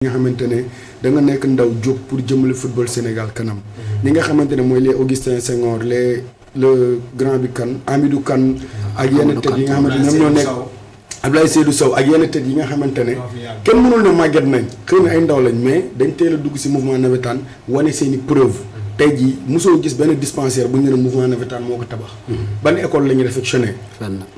nga xamante ne da nga nekk ndaw jóg pour jëmale football Sénégal kanam ñi nga xamante ne mooy les Augustin Senghor le grand bi kan Amidou Kane ak yenn tête yi nga xamante ne ñoom ñoo nekk Abdoulaye Seydou Sow ak yenn tête yi nga xamante ne kenn mënul ne màgget nañ xëy na ay ndaw lañ mais dañ teel a dugg si mouvement navétane wane seeni preuve tey jii mosoo gis benn dispensaire bu ñu ne mouvement navétane moo ko tabax ban école la ñu réfectionné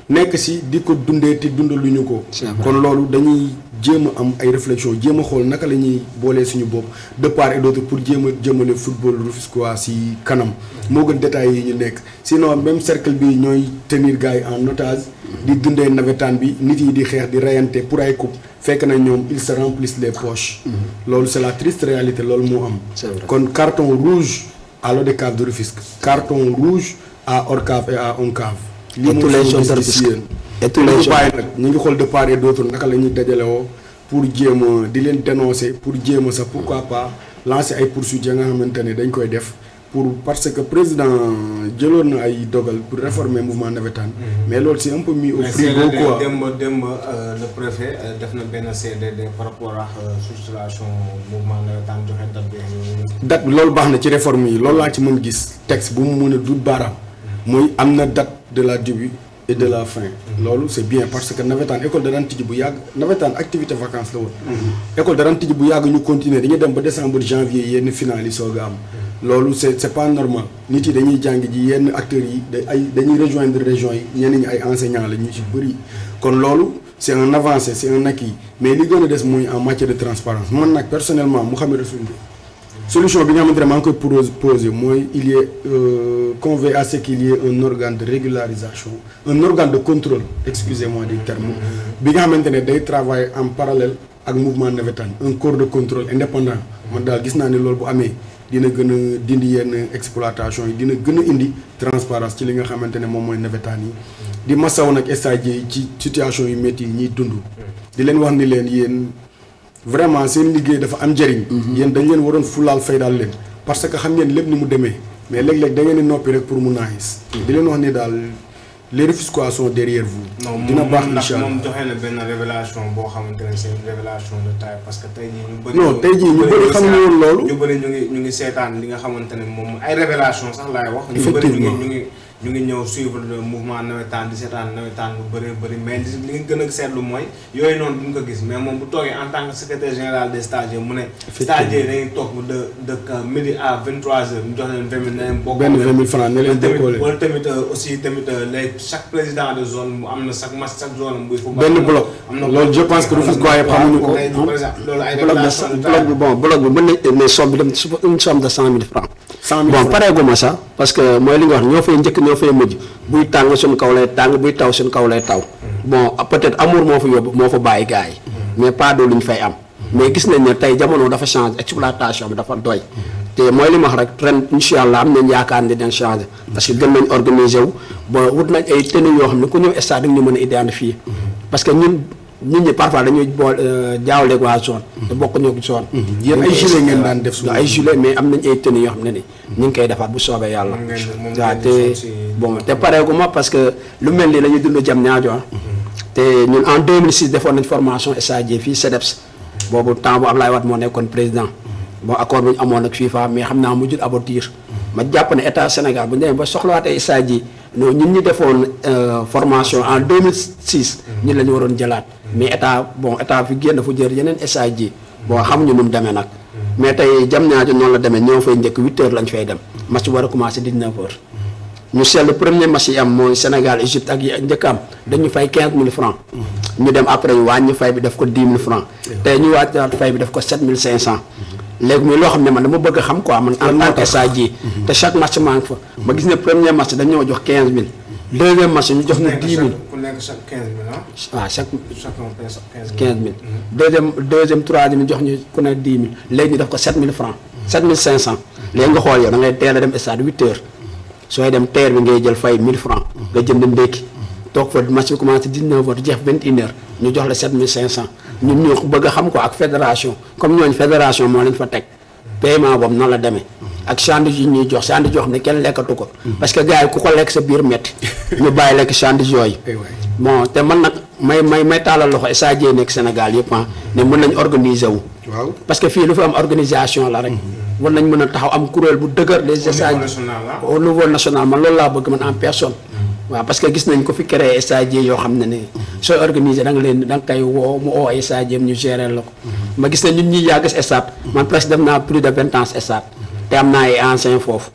nekk si di ko dundee te dundaluñu ko kon loolu dañuy jéem a am ay réflexion jéem a xool naka la ñuy boolee suñu bopp de part et d'autre pour jéem a jëmale football rufisquois si kanam moo gën détails yi ñu nekk sinon même cercle bi ñooy tenir gars yi en otage di dundee navétane bi nit yi di xeex di reyante pour ay coupe fekk na ñoom ils se remplissent les poches loolu c'est la triste réalité loolu moo am kon carton rouge à l'ODCAV de Rufisque carton rouge à ORCAV et à ONCAV lii mooy et tous les gens nag ñu ngi xool de part et d'autre naka la ñuy dajalewoo pour jéem a di leen dénoncer pour jéem a sax pourquoi pas lancer ay poursuites ya nga xamante ne dañ koy def pour parce que président jëloon na ay dogal pour réformer mouvement navétane mais loolu c'est un peu mis au frigo quoi. démb le préfet def na benn CDD par rapport ak structuration mouvement navétane joxe date bi loolu baax na ci réforme yi loolu laa ci mën gis texte bu mu mën a dut baaraam mooy am na date de la début et de la fin loolu c'est bien parce que navétane école da daan tijji bu yàgg navétane activité vacances la woon école da daan tijji bu yàgg ñu continuer dañuy dem ba décembre janvier yenn final yi soog a am loolu c'est pas normal nit yi dañuy jàng ji yenn acteurs yi dañuy rejoindre régions yi ñenn ñi ay enseignants la ñu ci bëri kon loolu c'est un avancé c'est un acquis mais li gën a des mooy en matière de transparence man nag personnellement Mouhamed Rassoul solution bi nga xamante ne maa ngi koy posé mooy il y ait convient à ce qu'il y ait un organe de régularisation un organe de contrôle excusez-moi du terme bi nga xamante ne day travailler en parallèle ak mouvement navétane un corps de contrôle indépendant man daal gis naa ne loolu bu amee dina gën a dindi yenn exploitation yi dina gën a indi transparence ci li nga xamante ne moom mooy navétane yi di masaw nag stagiaires yi ci situation yu métti yi ñuy dund di leen wax ni leen yéen vraiment seen liggéey dafa am njëriñ yéen dañ leen waroon fulaal faydaal leen parce que xam ngeen lépp ni mu demee mais léeg-léeg da ngeen di noppi rek pour mu naagis di leen wax ni daal les Rufisquois sont derrière vous. dina baax incha allah moom joxe na benn révélation boo xamante ne c'est une révélation de taille parce que tey jii ñu bëri. non tey jii ñu bëri xam nga woon loolu. ñu bëri ñu ngi seetaan li nga xamante ne moom ay révélation sax laay wax. effectivement ñu ngi ñëw suivre le mouvement navétane di seetaan navétane bu bëri mais li nga gën a seetlu mooy yooyu noonu duñ ko gis mais moom bu toogee en tant que secrétaire général des stagiaires mu ne. stagiaires dañuy toog de midi à 23h ñu jox leen 20 000 ne leen bokk. benn 20 000 francs ne leen bokkoo leen wala tamit aussi tamit chaque président de zone mu am na chaque match chaque zone buy football. benn bloc loolu je pense que Rufisquois yëpp xamuñu ko. par exemple loolu ay révélation bloc bi bon bloc bi mën nañ mais somme bi dem une somme de 100 000 francs. 100 000 bon pareeguma sax parce que mooy li nga wax ñoo fay njëkk ñoo fay mujj buy tàng suñu kaw lay tàng buy taw suñu kaw lay taw bon peut-être amour moo fa yóbbu moo fa bàyyi gars yi mais pas de lu ñu fay am mais gis nañ ne tey jamono dafa changer exploitation bi dafa doy te mooy li ma wax rek ren incha allah am nañ yaakaar ne dinañ changer parce que gën nañ organiser wu bon wut nañ ay tenues yoo xam ne ku ñëw stade ñu mën a identifier parce que ñun nit ñi parfois dañuy bool jaawaleeg waa zone. te bokkuñu ak zone. yéen ay gilet ngeen daan def ay gilet mais am nañ ay tenues yoo xam ne ni ñu ngi koy defaat bu soobee yàlla. waaw te bon te pareegu ma parce que lu mel ni la ñuy dund jam ñaajo te ñun en 2006 defoon nañ formation stagiaire fii CEDEPS boobu temps bu Ablaye Wade moo nekkoon président bon accord bu ñu amoon ak FIFA mais xam naa mujjul aboutir ma jàpp ne état Sénégal bu ñu demee ba soxlawaatee stagiaire non ñun ñu defoon formation en 2006 ñun la ñu waroon jëlaat mais état fi génn fu jël yeneen stagiaire bon xamuñu nu mu demee nag mais tey jam ñaajo noonu la demee ñoo fay njëkk 8h lañ fay dem match war a commencé 19h ñu seetlu premier match yi am mooy Sénégal Égypte ak yi njëkk am dañu fay 15 000 francs ñu dem après ñu wàññi fay bi def ko 10 000 francs tey ñu wàccaat fay bi def ko 7 500 léegi muy loo xam ne man dama bëgg a xam quoi man en tant que stagiaire te chaque match maa ngi fa ma gis ne premier match dañoo jox 15 000 deuxième match ñu jox na 10 000 ku nekk chaque 15 000 ah. waaw chaque 15 000 deuxième troisième ñu jox ñu ku ne 10 000 léegi ñu def ko 7 000 francs 7 500 léegi nga xool yow da ngay teel a dem stade 8h sooy dem teer bi ngay jël fay 1000 francs nga jënd ndékki toog fa match bi commencé 19h jeex 21h ñu jox la 7 500 ñun ñoo bëgg a xam ko ak fédération comme ñooñu fédération moo leen fa teg paiement boobu noonu la demee. ak sandwich yi ñuy jox sandwich yoo xam ne kenn lekkatu ko. parce que gars yi ku ko lekk sa biir metti ñu bàyyi lekk sandwich yooyu. bon te man nag may taalal loxo SAG nekk Sénégal yëpp ne mën nañ organiser wu. waaw parce que fii lu fi am organisation la rek. war nañ mën a taxaw am kuréel bu dëgër les SAG au niveau national man loolu laa bëgg man en personne. waaw parce que gis nañ ko fi créé SAG yoo xam ne sooy organiser da nga koy woo mu oo ay SAG ñu gérer la ko. ma gis ne ñun ñuy yàgg stade man presque def naa plus de 20 ans stade te am naa ay anciens foofu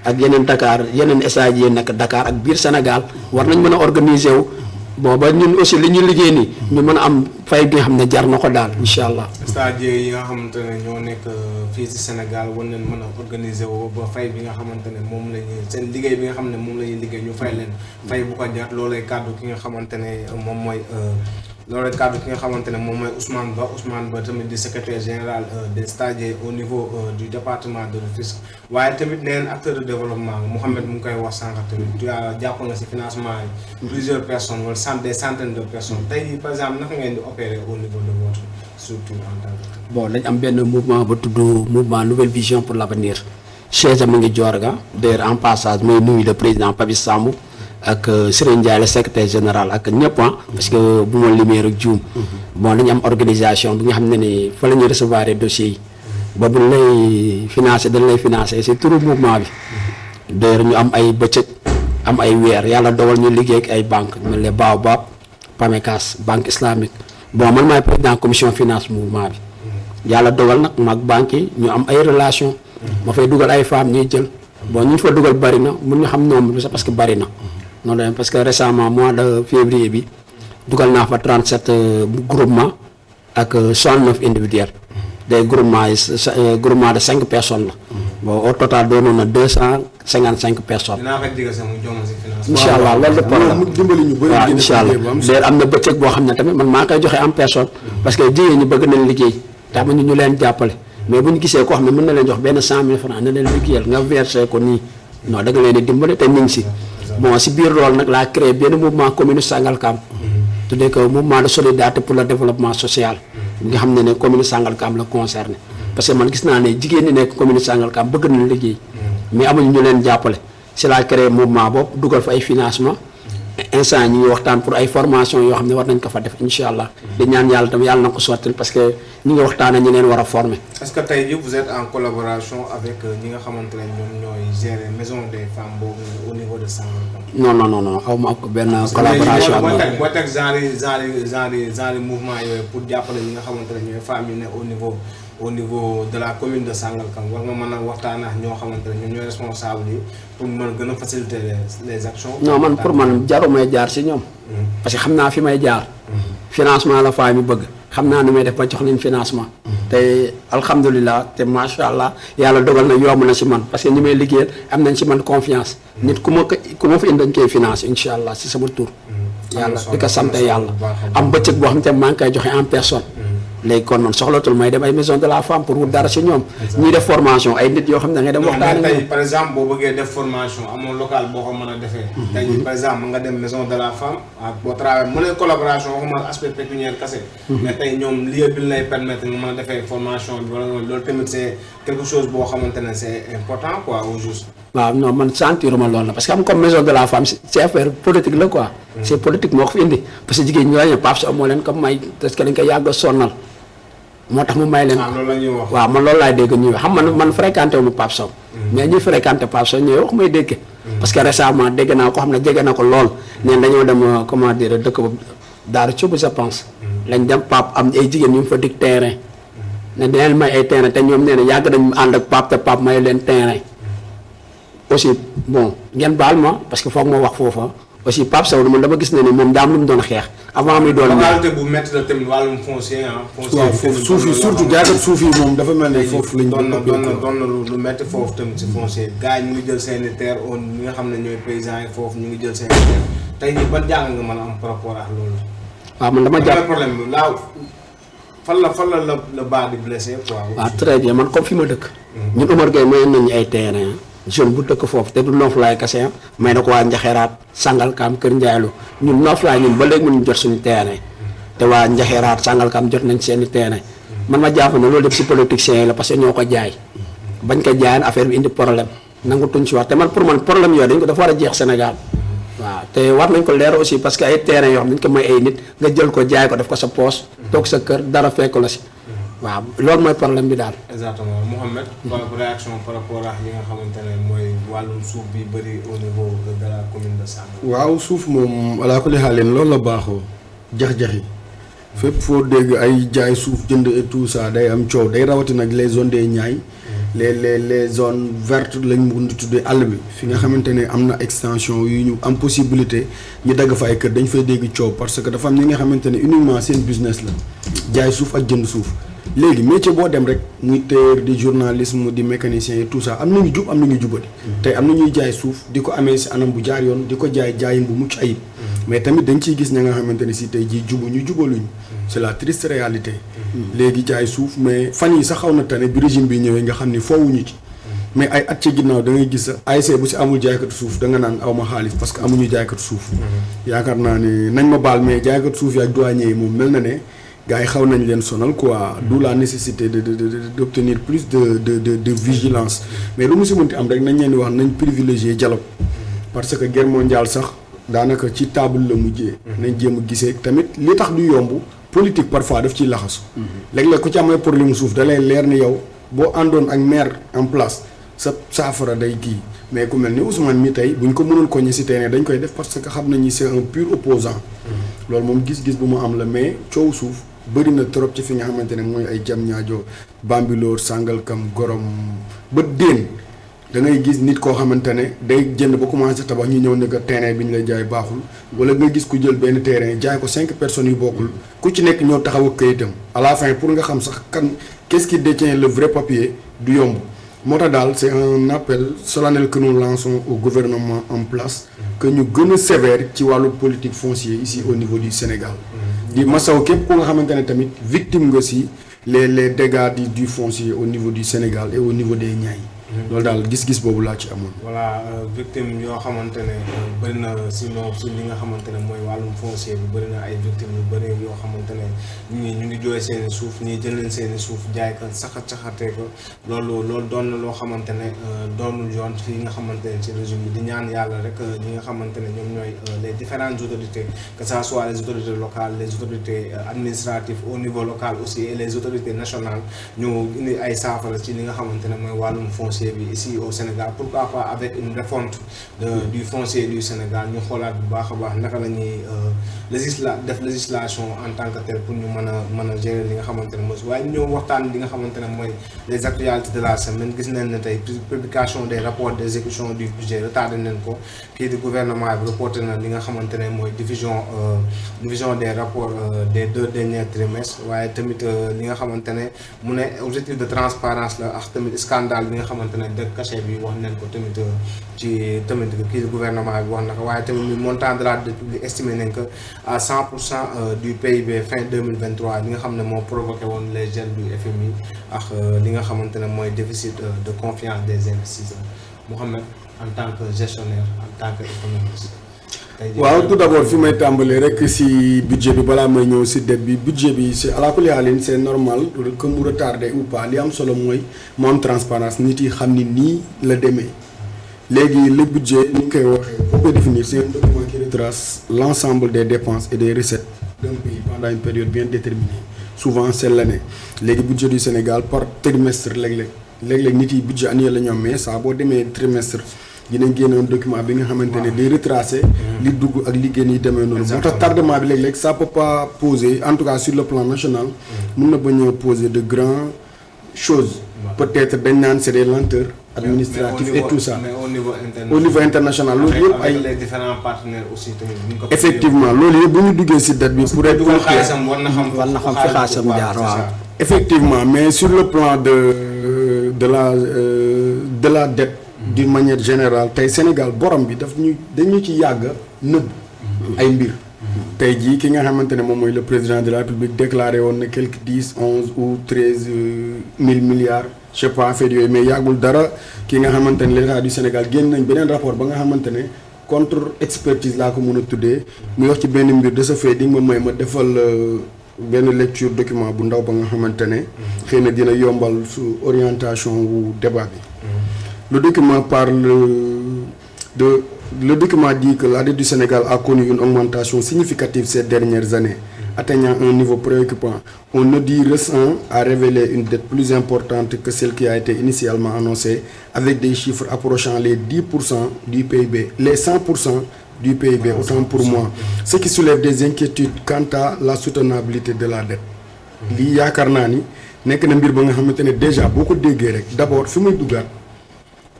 ak yeneen Dakar yeneen SAG yi nekk Dakar ak biir Sénégal war nañ mën a organiser wu bon ba ñun aussi li ñu liggéey nii ñu mën a am fay bi nga xam ne jar na ko daal incha allah. SAG yi nga xamante ne ñoo nekk fii ci Sénégal war nañ mën a organiser wu ba fay bi nga xamante ne moom la ñuy seen liggéey bi nga xam ne moom la ñuy liggéey ñu fay leen fay bu ko jar loolay kàddu ki nga xamante ne moom mooy. loolu rek kàddu ki nga xamante ne moom mooy Ousmane Ba tamit di secrétaire général des stagiaires au niveau du département de Rufisque waaye tamit neen acteur de développement Mouhamed mu ngi koy wax sànq tamit jàpp nga ci financement yi plusieurs personnes wala des centaines de personnes tey par exemple naka ngeen di opérer au niveau de votre structure en tant que. bon dañ am benn mouvement ba tudd mouvement nouvelle vision pour l'avenir chaise mu ngi Diorga d'ailleurs en passage mooy nuyu le président Papis Sambou ak Serigne Ndiaye le secrétaire général ak ñëpp parce que bu ma limee rek juum bon dañu am organisation bi nga xam ne ni fa la ñuy recevoir dossiers yi ba bu lay financé dañ lay financé c'est tout mouvement bi d'ailleurs ñu am ay bëccëg am ay weer yàlla dogal ñu liggéey ak ay banques mel ne Baobab PAMECAS banque islamique bon man maay président commission finance mouvement bi yàlla dogal nag maag banques yi ñu am ay relation ma fay dugal ay femmes ñuy jël bon ñu fa dugal bari na mun ñu xam nombre bi sax parce que bari na noonu la parce que récemment mois de février bi dugal naa fa 37 groupement ak 69 individuels des groupements yi groupement de 5 personnes la bon au total doonoon na 255 personnes. dinaa ko digal sax mu jox ma ci finance. incha allah loolu de problème dimbali ñu bëri waaw incha allah léegi am na bëccëg boo xam ne tamit man maa koy joxe en personne parce que jigéen ñi bëgg nañ liggéey tax ñu leen jàppale mais bu ñu gisee koo xam ne mën na leen jox benn 100 000 francs na leen liggéeyal nga versé ko nii non da nga leen di dimbali te ñu ngi si. bon si biir loolu nag laa créé benn mouvement commune Sangalkam tuddee ko mouvement de solidarité pour le développement social bi nga xam ne commune Sangalkam la concerné parce que man gis naa ne jigéen ñi nekk commune Sangalkam bëgg nañ liggéey mais amuñu ñu leen jàppale si laa créé mouvement boobu dugal fa ay financement instant ñi ngi waxtaan pour ay formation yoo xam ne war nañ ko fa def incha allah di ñaan yàlla tam yàlla na ko sottil parce que ñi ngi waxtaan ak ñi leen war a former. est-ce que tey jii vous êtes en collaboration avec ñi nga xamante ne ñoom ñooy gérer maison des femmes boobu au niveau de Sangalkam. non aw ma ak benn collaboration ak moom boo teg genre mouvement yooyu pour jàppale ñi nga xamante ne ñooy femmes yi ne au niveau de la commune de Sangalkam war nga mën a waxtaan ak ñoo xamante ne ñoom ñooy responsable yi pour mën gën a faciliter les actions. non man pour man jaru may jaar si ñoom. parce que xam naa fi may jaar. financement la faa mi bëgg xam naa ni may def ba jox leen financement. te alhamdulilah te macha allah yàlla dogal na yomb na si man parce que ñi may liggéeyal am nañ si man confiance. nit ku ma fi indi dañ koy financer incha allah si sama tur. yàlla di ko sant yàlla. am bëccëg boo xam te maa ngi koy joxe en personne. léegi kon man soxlatul may dem ay maison de la femme pour wut dara si ñoom. ñuy def formation ay nit yoo xam ne da ngay dem waxtaan ak tey par exemple boo bëggee def formation amoon local boo ko mën a defee. tey par exemple nga dem maison de la femme boo travaillé mu ne collaboration waxuma aspect pécuniaire kese. mais tey ñoom lieu bi lay permettre nga mën a defee formation bi wala loolu tamit c'est quelque chose boo xamante ne c'est important quoi au juste. waaw non man sentiruma loolu la parce que am comme maison de la femme c'est affaire politique la quoi. c'est politique moo ko fi indi parce que jigéen ñi la ñu Pape Sow moo leen comme may parce que dañ koy yàgg a sonnal. moo tax mu may leen loolu la ñuy wax waaw man loolu laay dégg ñuy wax xam man fréquenté wu ma Pape Sow mais ñuy fréquenté Pape Sow ñooy wax may dégg parce que récemment dégg naa ko xam ne jege na ko lool neen dañoo dem comment dire dëkk ba Daaru Cubb je pense lañ dem Pape am ay jigéen ñu fa dig terrain ne dinañ may ay terrain te ñoom nee na yàgg nañ ànd ak Pape te Pape may leen terrain aussi bon ngeen baal ma parce que foog ma wax foofa aussi Pape Sow man dama gis ne ni moom daam lu mu doon xeex avant muy doon localité bu métti la tamit wàllum foncier waaw foofu suuf yi surtout jaaykat suuf yi moom dafa mel ne foofu lañ doon na lu métti foofu tamit si foncier gars yi ñu ngi jël seeni terre on ñi nga xam ne ñooy paysans yi foofu ñu ngi jël seeni terre tey jii ban jàng nga mën a am par rapport ak loolu. waaw man dama jàpp problème bi laaw fan la baa di blessé quoi. waaw très bien man comme fi ma dëkk. ñun Omar Gueye mayoon nañu ay terrain jeune bu dëkk foofu te du Noflaay kese may na ko waa Njaxeraat Sangalkam Kër Ndiaylo ñun Noflaay ñun ba léegi mënuñ jot suñu terrain te waa Njaxeraat Sangalkam jot nañ seeni terrain man ma jàpp ne loolu def si politiciens yi la parce que ñoo ko jaay bañ ko jaayan affaire bi indi problème nangu tuñ si wax te man pour man problème yooyu dañ ko dafa war a jeex Sénégal waaw te war nañ ko leer aussi parce que ay terrain yoo xam dañ ko may ay nit nga jël ko jaay ko def ko sa poche toog sa kër dara fekk la si waaw loolu mooy problème bi daal. exactement Mouhamed. réaction par rapport ak yi nga xamante ne mooy wàllum suuf bi bëri au niveau de la commune de Sangalkam. waaw suuf moom alaa kulli xaalin loolu la baaxoo jax-jaxi fépp foo dégg ay jaay suuf jënd et tout ça day am coow day rawatina ak les zones des Niayes les zones vertes lañ mun di tuddee àll bi fi nga xamante ne am na extension yu ñu am possibilité ñu dagg fa ay kër dañ fay dégg coow parce que dafa am ñi nga xamante ne uniquement seen business la jaay suuf ak jënd suuf léegi métier boo dem rek muy tailleur di journalisme di mécanicien et tout ça am nañu jub am nañu jubati tey am na ñuy jaay suuf di ko amee si anam bu jaar yoon di ko jaayin bu mucc ayib mais tamit dañ ciy gis ña nga xamante ne si tey jii jubuñu jubaluñu c'est la triste réalité léegi jaay suuf mais fan yi sax xaw na tane bi régime bi ñëwee nga xam ni foowuñu ci mais ay at ci ginnaaw da ngay gis ASC bu si amul jaaykatu suuf da nga naan aw ma xaalis parce que amuñu jaaykatu suuf yaakaar naa ni nañ ma baal mais jaaykatu suuf yi ak douanier yi moom mel na ne gars yi xaw nañ leen sonal quoi d'où la nécessité d'obtenir plus de vigilance mais lu mu si mënti am rek nañ leen di wax nañ privilégier dialogue parce que guerre mondiale sax daanaka ci table la mujjee nañ jéem a gisee tamit li tax du yomb politique parfois daf ciy laxasu léeg-léeg ku ci amee problème suuf da lay leer ni yow boo àndoon ak maire en place sa saafara day kii mais ku mel ni Ousmane mi tey buñ ko mënoon ko ñi si terrain dañ koy def parce que xam nañu c'est un pur opposant loolu moom gis-gis bu mu am la mais coow suuf bëri na trop ci fi nga xamante ne mooy ay Diamniadio Bambilor Sangalkam Gorom ba Déen da ngay gis nit koo xamante ne day jënd ba commencé tabax ñu ñëw ne que terrain bi ñu lay jaay baaxul wala nga gis ku jël benn terrain jaay ko 5 personnes yu bokkul ku ci nekk ñoo taxaw ak kayitam à la fin pour nga xam sax kan qu'est-ce qui détient le vrai papier du yomb moo tax daal c'est un appel solennel que nous lançons au gouvernement en place que ñu gën a sévère ci wàllu politique foncière ici au niveau du Sénégal di masaw képp ku nga xamante ne tamit victime nga si les dégâts du foncier au niveau du Sénégal et au niveau des Niayes loolu daal gis-gis boobu laa ci amoon. voilà victime yoo xamante ne bëri na sinon si li nga xamante ne mooy wàllum foncier bi bëri na ay victimes yu bëri yoo xamante ne ñu ngi jooy seen i suuf ñii jël leen seen i suuf jaay ko saxatee ko loolu doon na loo xamante ne doonul yoon fii nga xamante ne ci régime bi di ñaan yàlla rek ñi nga xamante ne ñoom ñooy les différentes autorités que ça soit les autorités locales les autorités administratives au niveau local aussi et les autorités nationales ñu indi ay saafara ci li nga xamante ne mooy wàllum foncier bi ici au Sénégal pourquoi pas avec une refonte du foncier du Sénégal ñu xoolaat bu baax a baax naka la ñuy def législation en tant que tel pour ñu mën a gérer li nga xamante ne mooy waaye ñëw waxtaan li nga xamante ne mooy les actualités de la semaine gis nañ ne tey publication des rapports d'exécution du budget retardé nañ ko kii di gouvernement bi reporté na li nga xamante ne mooy division des rapports des 2 derniers trimestres waaye tamit li nga xamante ne mu ne objectif de transparence la ak tamit scandale bi nga xamante ne dëkk cachet bi wax nañ ko tamit ci tamit kii di gouvernement bi wax na ko waaye tamit montant de la dette publique estimé nañ ko à 100% du PIB fin 2023 li nga xam ne moo provoqué woon les gels du FMI ak li nga xamante ne mooy déficit de confiance des investisseurs Mouhamed en tant que gestionnaire en tant que économiste. waaw tout d'abord fi may tàmbalee rek si budget bi balaa may ñëw si dette bi budget bi c'est à la kulli haalin c'est normal que mu retardé ou pas li am solo mooy mu am transparence nit yi xam ni nii la demee léegi le budget ni ñu koy waxee pour ko définir c'est un document qui retrace l'ensemble des dépenses et des recettes d'un pays pendant une période bien déterminée souvent c'est l'année léegi budget du Sénégal par trimestre léeg-léeg nit yi budget annuel la ñu am mais saa boo demee trimestre dinañ génne un document bi nga xamante ne day retracer li dugg ak li génn yi demee noonu moo tax tardement bi léeg-léeg ça peut pas poser en tout cas sur le plan national mun na bañ a poser de grandes choses peut-être dañ naan c'est des lenteurs administratives et tout ça mais au niveau international loolu yëpp ay les différents partenaires aussi tamit effectivement loolu yëpp bu ñu duggee ci date bi pour être xaalisam war na xam fi xaalisam jaar waaw effectivement mais sur le plan de la dette d'une manière générale tey Sénégal borom bi dañu ci yàgg nëbb ay mbir tey jii ki nga xamante ne moom mooy le président de la République déclaré woon ne quelque 10 11 ou 13 mille milliards je sais pas affaire yooyu mais yàggul dara ki nga xamante ne l'État du Sénégal génn nañ beneen rapport ba nga xamante ne contre expertise laa ko mën a tuddee muy wax ci benn mbir de ce fait di nga ma may ma defal benn lecture document bu ndaw ba nga xamante ne xëy na dina yombal su orientation wu débat bi. Le document parle le document dit que la dette du Sénégal a connu une augmentation significative ces dernières années, atteignant un niveau préoccupant. On audit récent a révélé une dette plus importante que celle qui a été initialement annoncée, avec des chiffres approchant les 10% du PIB, les 100% du PIB, autant pour moi. Ce qui soulève des inquiétudes quant à la soutenabilité de la dette. Lii yaakaar naa ni nekk na mbir ba nga xamante ne déjà boo ko déggee rek d'abord fi muy duggaat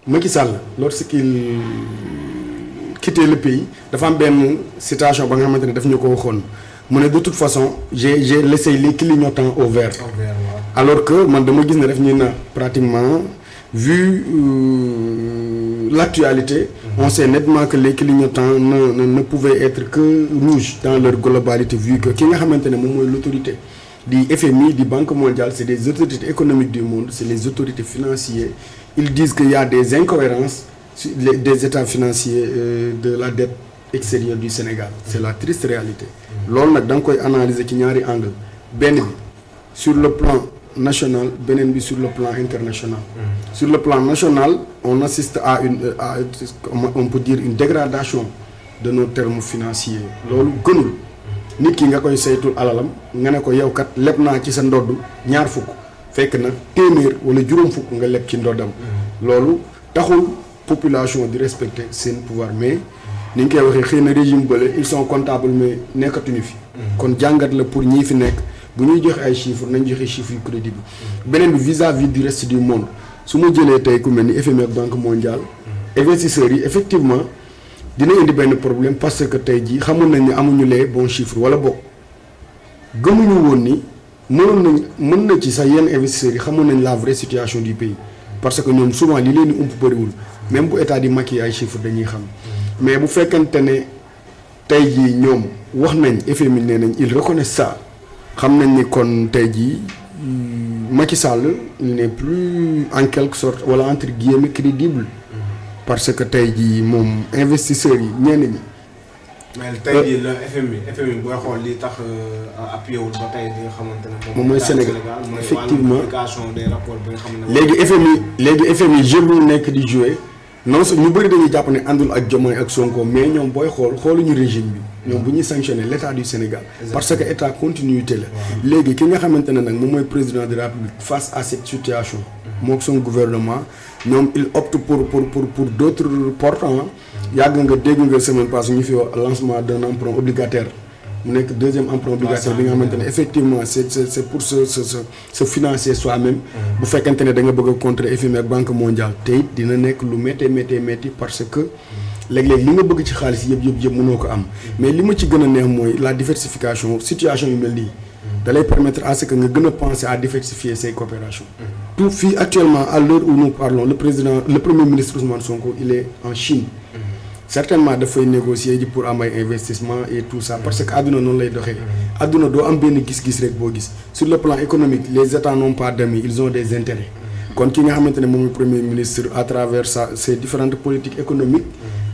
Macky Sall lorsqu'il quitté le pays dafa am benn citation ba nga xamante ne daf ñu ko waxoon mu ne de toute façon j'ai laissé les clignotants au vert. Alors que man dama gis ne daf ñu na pratiquement vu l'actualité, on sait nettement que les clignotants ne pouvaient être que rouges dans leur globalité, vu que ki nga xamante ne moom mooy l'autorité du FMI, du Banque mondiale, c'est des autorités économiques du monde, c'est les autorités financières. Ils disent qu'il y a des incohérences des états financiers de la dette extérieure du Sénégal. C'est la triste réalité. Loolu nag da nga koy analyser ci ñaari angle benn bi sur le plan national, beneen bi sur le plan international. Sur le plan national, on assiste à on peut dire une dégradation de nos termes financiers. Loolu gënul nit ki nga koy saytul alalam nga ne ko yow kat leb naa ci sa ndodd ñaar fukk fekk na téeméer wala juróom fukk nga leb ci ndoddam. Loolu taxul population di respecter seen pouvoir, mais ni ñu koy waxee xëy na régime bële ils sont comptables mais nekkatuñu fi. kon jàngat la pour ñii fi nekk bu ñuy joxe ay chiffres nañ joxe chiffres yu crédibles. beneen bi vis-à-vis du reste du monde su ma jëlee tey ku mel ni FMI ak Banque mondiale. investisseurs yi effectivement dina indi benn problème parce que tey jii xamoon nañ ne amuñu les bons chiffres wala boog gëmuñu woon ni mën na ci sax yenn investisseurs yi xamoon nañ la vraie situation du pays. parce que ñoom souvent li leen di ump bëriwul même bu état di maquiller ay chiffres dañuy xam mais bu fekkente ne tey jii ñoom wax nañ FMI nee nañ ils reconnaissent ça xam nañ ni kon tey jii Macky Sall il n'est plus en quelque sorte wala entre guillemets crédible parce que tey jii moom investisseurs yi ñenn ñi. mais tey jii la FMI booy xool li tax appuyé wul ba tey li nga xamante ne moom mooy Sénégal effectivement des rapports bi nga xam ne léegi FMI jeu bu nekk di jouer non ñu bëri dañuy jàpp ne àndul ak Diomaye ak Sonko mais ñoom booy xooluñu régime bi ñoom bu ñuy sanctionner l'état du Sénégal parce que état continuité la léegi ki nga xamante ne nag moom mooy président de la République face à cette situation mook son gouvernement ñoom il opte pour d'autres portants yàgg nga dégg nga semaine passée ñu fi lancement d'un emprunt obligataire mu nekk deuxième emprunt obligataire bi nga xamante ne effectivement c'est pour se financer soi-même bu fekkente ne da nga bëgg a contrer FMI ak Banque mondiale te it dina nekk lu métti parce que léeg-léeg li nga bëgg ci xaalis yëpp mënoo ko am mais li ma ci gën a neex mooy la diversification situation yu mel nii da lay permettre à ce que nga gën a penser à diversifier ses coopérations tout fii actuellement à l'heure où nous parlons le premier ministre Ousmane Sonko il est en Chine certainement dafay négocier ji pour am ay investissement et tout ça parce que àdduna noonu lay doxee àdduna doo am benn gis-gis rek boo gis sur le plan économique les états n'ont pas d'amis ils ont des intérêts kon ki nga xamante ne moom mooy premier ministre à travers ses différentes politiques économiques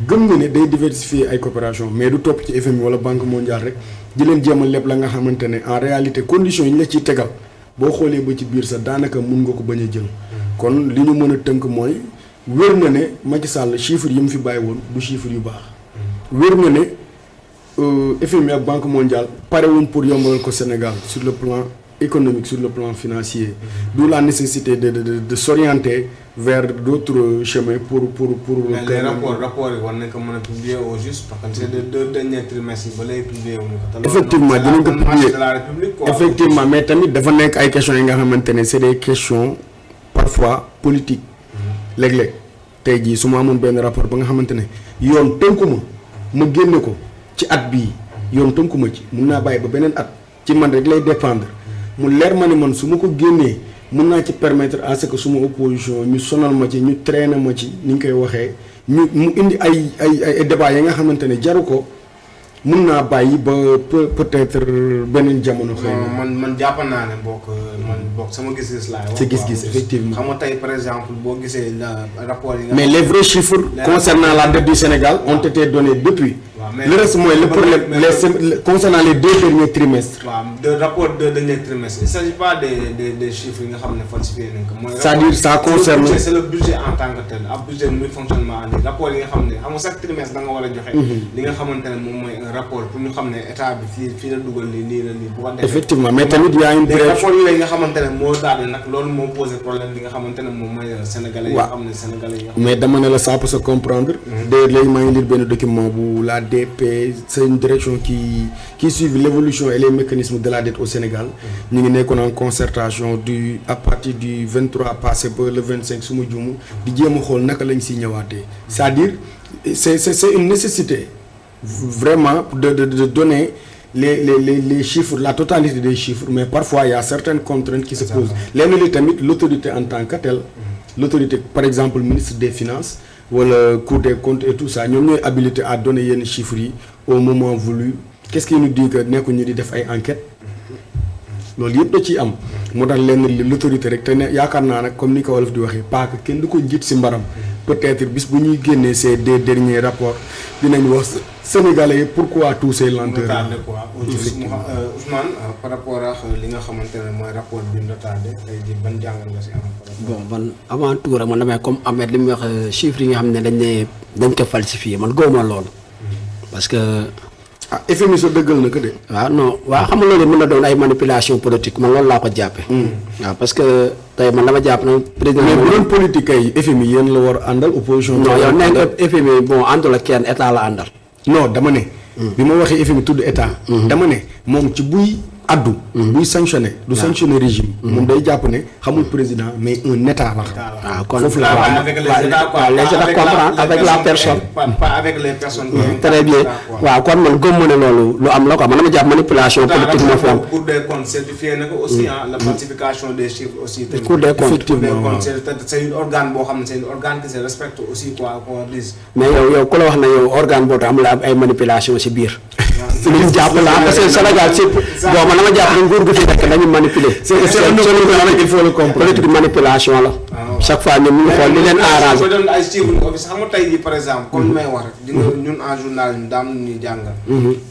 gëm nga ne day diversifier ay coopération mais du topp ci FMI wala Banque mondiale rek di leen jéem a leb la nga xamante ne en réalité conditions yi ñu la ciy tegal boo xoolee ba ci biir sax daanaka mun nga ko bañ a jël kon li ñu mën a tënk mooy wér na ne Macky Sall chiffres yi mu fi bàyyi woon du chiffres yu baax wér na ne FMI ak Banque mondiale pare wuñ pour yombalal ko Sénégal sur le plan économique sur le plan financier d'où la nécessité de s'orienter vers d'autres chemins pour mais les rapports yi war nañ ko mën a publier au juste parce que c'est les deux derniers trimestres yi ba lay publier wu ñu ko effectivement dinañ ko publier effectivement mais tamit dafa nekk ay questions yi nga xamante ne c'est des questions parfois politiques léeg-léeg tey jii su ma amoon benn rapport ba nga xamante ne yoon tënku ma génne ko ci at bii yoon tënku ma ci mun naa bàyyi ba beneen at ci man rek lay dépendre mu leer ma ne man su ma ko génnee mun naa ci permettre à ce que suma opposition ñu sonal ma ci ñu traîner ma ci ni ñu koy waxee mu indi ay débat yi nga xamante ne jaru ko mun naa bàyyi ba peut-être beneen jamono. xëy na man jàpp naa ne bokk sama gis-gis laay wax. sa gis-gis effectivement xam nga tey par exemple boo gisee rapport yi nga. mais les vrais chiffres concernant la dette du Sénégal ont été donnés depuis. le reste mooy le problème concernant les 2 derniers trimestres. de rapport 2 derniers trimestres il s'agit pas des chiffres yi nga xam ne falsifié nañ ko. mooy c'est-à-dire ça concerne. c'est le budget en tant que tel ab budget muy fonctionnement ni rapport yi nga xam ne xam nga chaque trimestre da nga war a joxe. li nga xamante ne moom mooy un rapport pour ñu xam ne état bi fii la dugal lii la lii bu ko defee. effectivement mais tamit y a une brèche. rapport yooyu nga xamante ne moo daal nag loolu moo posé problème bi nga xamante ne moom mooy sénégalais yi nga xam ne sénégalais yi. mais dama ne la ça peut se comprendre. léegi maa ngi lire benn document bu la DP c'est une direction qui suit l'évolution et les mécanismes de la dette au Sénégal. ñu ngi nekkoon en concertation à partir du 23 passé ba le 25 su ma juumu di jéem a xool naka lañ siy ñëwaatee. c'est-à-dire c'est une nécessité vraiment de donner les chiffres, la totalité des chiffres, mais parfois il y a certaines contraintes qui se posent. L'autorité en tant que telle, l'autorité, par exemple le ministre des Finances ou le Cour des comptes et tout ça, nous sommes habilités à donner des chiffres au moment voulu. Qu'est-ce qui nous dit que nous avons fait une enquête? loolu yëpp da ciy am moo tax lenn l'autorité rek te ne yaakaar naa nag comme ni ko wolof di waxee pas que kenn du ko njiit si mbaram peut-être bis bu ñuy génnee ces 2 derniers rapports dinañ wax sénégalais yi pourquoi tous ces lenteurs. Ousmane par rapport ak li nga xamante ne mooy rapport bi ñu retardé tey jii ban jàngal nga si am. bon man avant tout rek man damay comme Ahmed li muy wax chiffres yi nga xam ne dañ ko falsifié man gëwuma loolu parce que. FMI so dëggal na ko de. waaw non waaw xam nga loolu mën na doon ay manipulation politique man loolu laa ko jàppe waaw parce que tey man dama jàpp na président. mais bu doon politique ay FMI yéen la war a àndal opposition. non yow nee nga FMI bon àndul ak kenn état la àndal. non dama ne. bi ma waxee FMI tudd état. dama ne moom ci buy addu. buy sanctionné du sanctionné régime. moom day jàpp ne xamul président mais un état la. waaw kon foofu la les états comprendre avec la personne. pas avec les personnes. très bien waaw kon man gëm ma ne loolu lu am la quoi man dama jàpp manipulation politique moo fi am. Cour des comptes certifié na ko aussi la falsification des chiffres aussi. Cour des comptes c'est un organe boo xam ne c'est un organe qui se respecte aussi quoi qu'on dise. mais yow ku la wax na yow organe boobu amul ay manipulation ci biir. li ñu jàpp la parce que Sénégal ci bon man dama jàpp ne nguur gu fi nekk dañu manipuler. il faut le comprendre. politique manipulation la. chaque fois ñoom ñu ngi xool li leen arrangé. soo doon ay chiffres office xam nga tey jii par exemple comme li may wax rek. di nga ñun en journal ñu daam ñuy jàngal.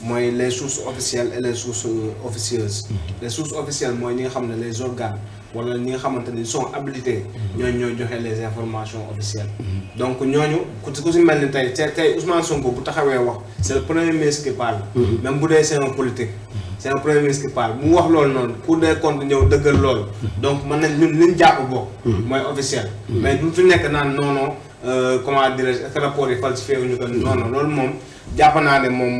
mooy les sources officielles et les sources officieuses. les sources officielles mooy ñi nga xam ne les organes wala ñi nga xamante ne ils sont habilités. ñooñu ñooy joxe les informations officielles. donc ñooñu ku si mel ni tey Ousmane Sonko bu taxawee wax c'est le premier ministre qui parle. même bu dee c'est un politique. c'est un premier ministre qui parle mu wax loolu noonu Cour des comptes ñëw dëggal loolu. donc mën nañ ñun liñ jàpp bokk. mooy officiel. mais duñ fi nekk naan non comment dirais-je rapport yi falsifié wuñu ko non loolu moom jàpp naa ne moom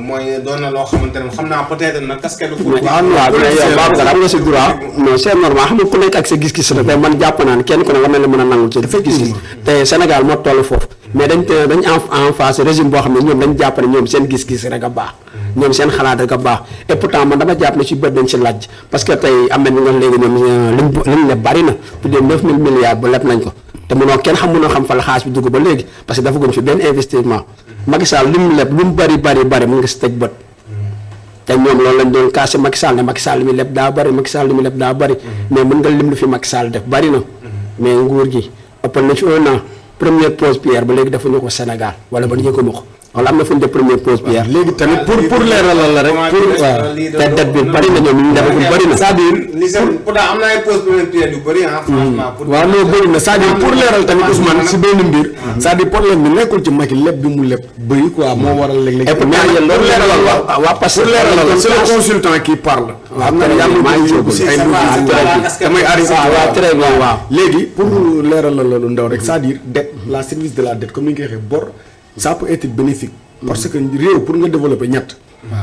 mooy doon na loo xamante ne xam naa peut-être nag casquette du politique. waaw mais yow Babacar am nga si droit non c'est normal xam nga ku nekk ak sa gis-gis la tey man jàpp naa ne kenn ku ne nga mel ne mën a nangul sa gis-gis te Sénégal moo toll foofu mais dañ en face régime boo xam ne ñoom dañ jàpp ne ñoom seen gis-gis rek a baax ñoom seen xalaat rek a baax et pourtant man dama jàpp ne ci bët dañ si laaj parce que tey am na ñu nga léegi ñoom liñ leb bari na plus de 9 000 milliards ba leb nañ ko te mënoo kenn mënoo xam fa la xaalis bi dugg ba léegi parce que dafa gën fi benn investissement Macky Sall li mu leb lu mu bari mu ngi si teg bët te ñoom loolu lañ doon cassé Macky Sall ne Macky Sall li muy leb daa bari Macky Sall li muy leb daa bari mais mën nga lim lu fi Macky Sall def bari na mais nguur gi ëppal na ci 1 an première pose pierre ba léegi defuñu ko Sénégal wala ba ñu ko mux wala am na fu ñu def première pause pierre. léegi tamit pour leeralal la rek. te date bi bari na ñoom ñu defagul bari na. c'est-à-dire li pourtant am na ay pause première pierre yu bëri franchement. waaw non bëri na c'est-à-dire pour leeral tamit Ousmane si benn mbir. c'est-à-dire problème bi nekkul ci Macky lépp bi mu lépp bëri quoi moo waral léeg-léeg. et puis loolu leeralal waaw parce que pour leeralal la c'est le consultant qui parle. waaw xam nga yàlla maa ngi jóg si ay damay arrivé waaw très bien waaw. léegi pour leeralal la lu ndaw rek c'est-à-dire dette la service de la dette comme ni nga ko waxee bor ça peut être bénéfique. parce que réew pour nga développer ñett. waaw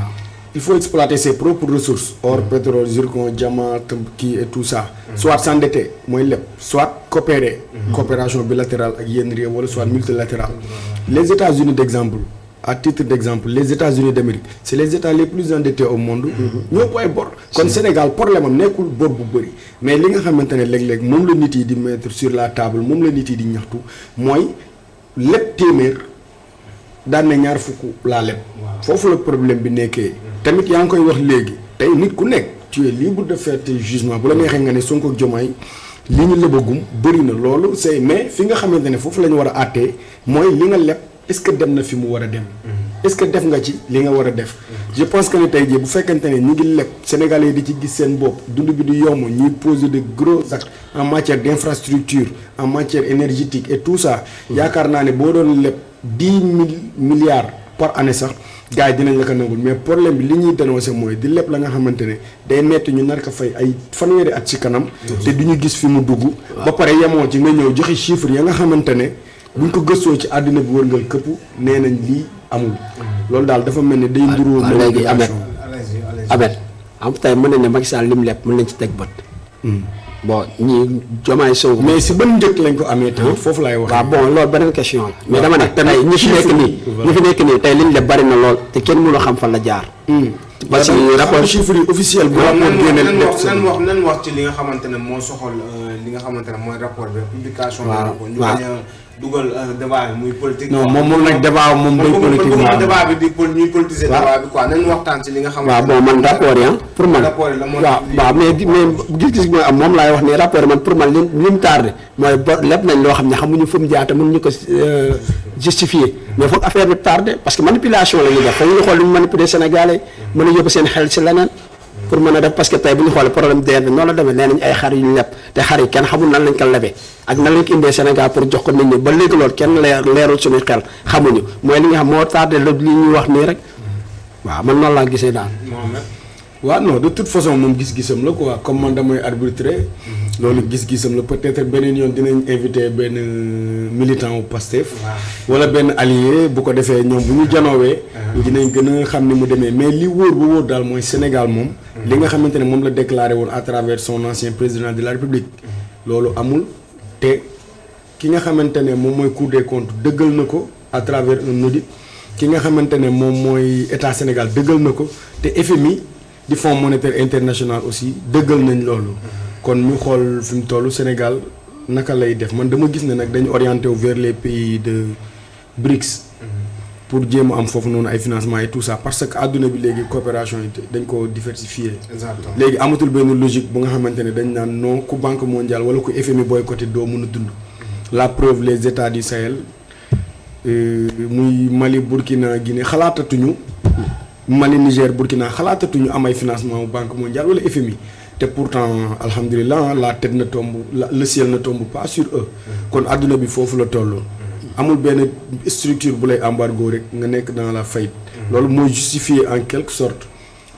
il faut exploiter ses propres ressources. or pétrole zircon diamant kii et tout ça. soit s'endetter mooy lépp soit coopérer. coopération bilatérale ak yenn réew wala soit multilatérale. les États-Unis d'exemple à titre d'exemple les États-Unis d'Amérique c'est les États les plus endettés au monde. ñoo ko ay bor. kon Sénégal problème am nekkul bor bu bëri mais li nga xamante ne léeg-léeg moom la nit yi di mettre sur la table moom la nit yi di ñaxtu mooy lépp téeméer. daan na ñaar fukk laa leb foofu la problème bi nekkee tamit yaa ngi koy wax léegi tey nit ku nekk tu es libre de faire tes jugements bu la neexee nga ne Sonko ak Diomaye li ñu lebagum bëri na loolu c'est mais fi nga xamante ne foofu la ñu war a àttee mooy li nga leb est-ce que dem na fi mu war a dem est-ce que def nga ci li nga war a def. je pense que ne tey jii bu fekkente ne ñu ngi leb Sénégalais yi di ci gis seen bopp dund bi di yomb ñuy poser de gros actes en matière d'infrastructure en matière énergétique et tout ça. yaakaar naa ne boo doon leb 10 milliards par année sax gars yi dinañ la ko nangul mais problème bi li ñuy dénoncer mooy di leb la nga xamante ne day metti ñu nar ko fay ay fanweeri at ci kanam. te du ñu gis fi mu dugg. ba pare yemoo ci nga ñëw joxe chiffres ya nga xamante ne buñ ko gëstoo ci àddina bi wërngal këpp nee nañ lii amul. loolu daal dafa mel ni day nduru. léegi Ahmed am tey mën nañ ne Macky Sall lim lépp mën nañ ci teg bët. bon ñii Diomaye Sonko. mais si ban njëkk lañ ko amee tamit foofu laay wax. waaw bon loolu beneen question la. mais dama ne tey ñi fi nekk nii tey liñ leb bari na lool te kenn mënul xam fan la jaar. parce que rapport chiffre yi officiel bu rapport génne nan wax ci li nga xamante ne moo soxal li nga xamante ne mooy rapport bi publication. waaw ñu bañ a dugal débat bi muy politique. non moom nag débat moom day politique moom débat bi ñuy politiser débat bi quoi nañ waxtaan ci li nga xamante ne. waaw bon man rapport yi pour man. rapport yi la moo waaw mais gis-gis bi am moom laay wax ni rapport man pour man li mu tardé mooy lépp nañ loo xam ne xamuñu fu mu jaata mënuñu ko justifier mais foog affaire bi tardé parce que manipulation la ñuy def fa ñu xool lu ñu manipuler Sénégalais mën a yóbbu seen xel si leneen pour mën a def parce que tey bu ñu xoolee problème DER bi noonu la demee nee nañ ay xar yu ñu leb te xar yi kenn xamul nan lañ ko lebee ak nan lañ ko indee Sénégal pour jox ko nit ñi ba léegi loolu kenn leerul suñuy xel xamuñu mooy li nga xam moo tardé li ñuy wax nii rek waaw man noonu laa gisee daal. waaw non de toute façon moom gis-gisam la quoi comme man damay arbitrer loolu gis-gisam la peut-être beneen yoon dinañ invité benn militant wu Pastef wala benn allié bu ko defee ñoom bu ñu janoowee dinañ gën a xam ni mu demee mais li wóor ba wóor daal mooy Sénégal moom li nga xamante ne moom la déclaré woon à travers son ancien président de la République loolu amul te ki nga xamante ne moom mooy Cour des comptes dëggal na ko à travers un audit ki nga xamante ne moom mooy état Sénégal dëggal na ko te FMI di Fonds monétaire international aussi dëggal nañ loolu kon ñu xool fi mu toll Sénégal naka lay def man dama gis ne nag dañu orienté wu vers les pays de BRICS pour jéem a am foofu noonu ay financement et tout ça parce que àdduna bi léegi coopération yi dañ ko diversifier léegi amatul benn logique bu nga xamante ne dañ naan non ku banque mondiale wala ku FMI boycotté doo mën a dund la preuve les états du Sahel muy Mali Burkina Guinée xalaatatuñu Mali Niger Burkina xalaatatuñu am ay financement bu banque mondiale wala FMI te pourtant alhamdulilah la tête ne tombe le ciel ne tombe pas sur eux kon àdduna bi foofu la toll amul benn structure bu lay embargo rek nga nekk dans la faillite loolu mooy justifier en quelque sorte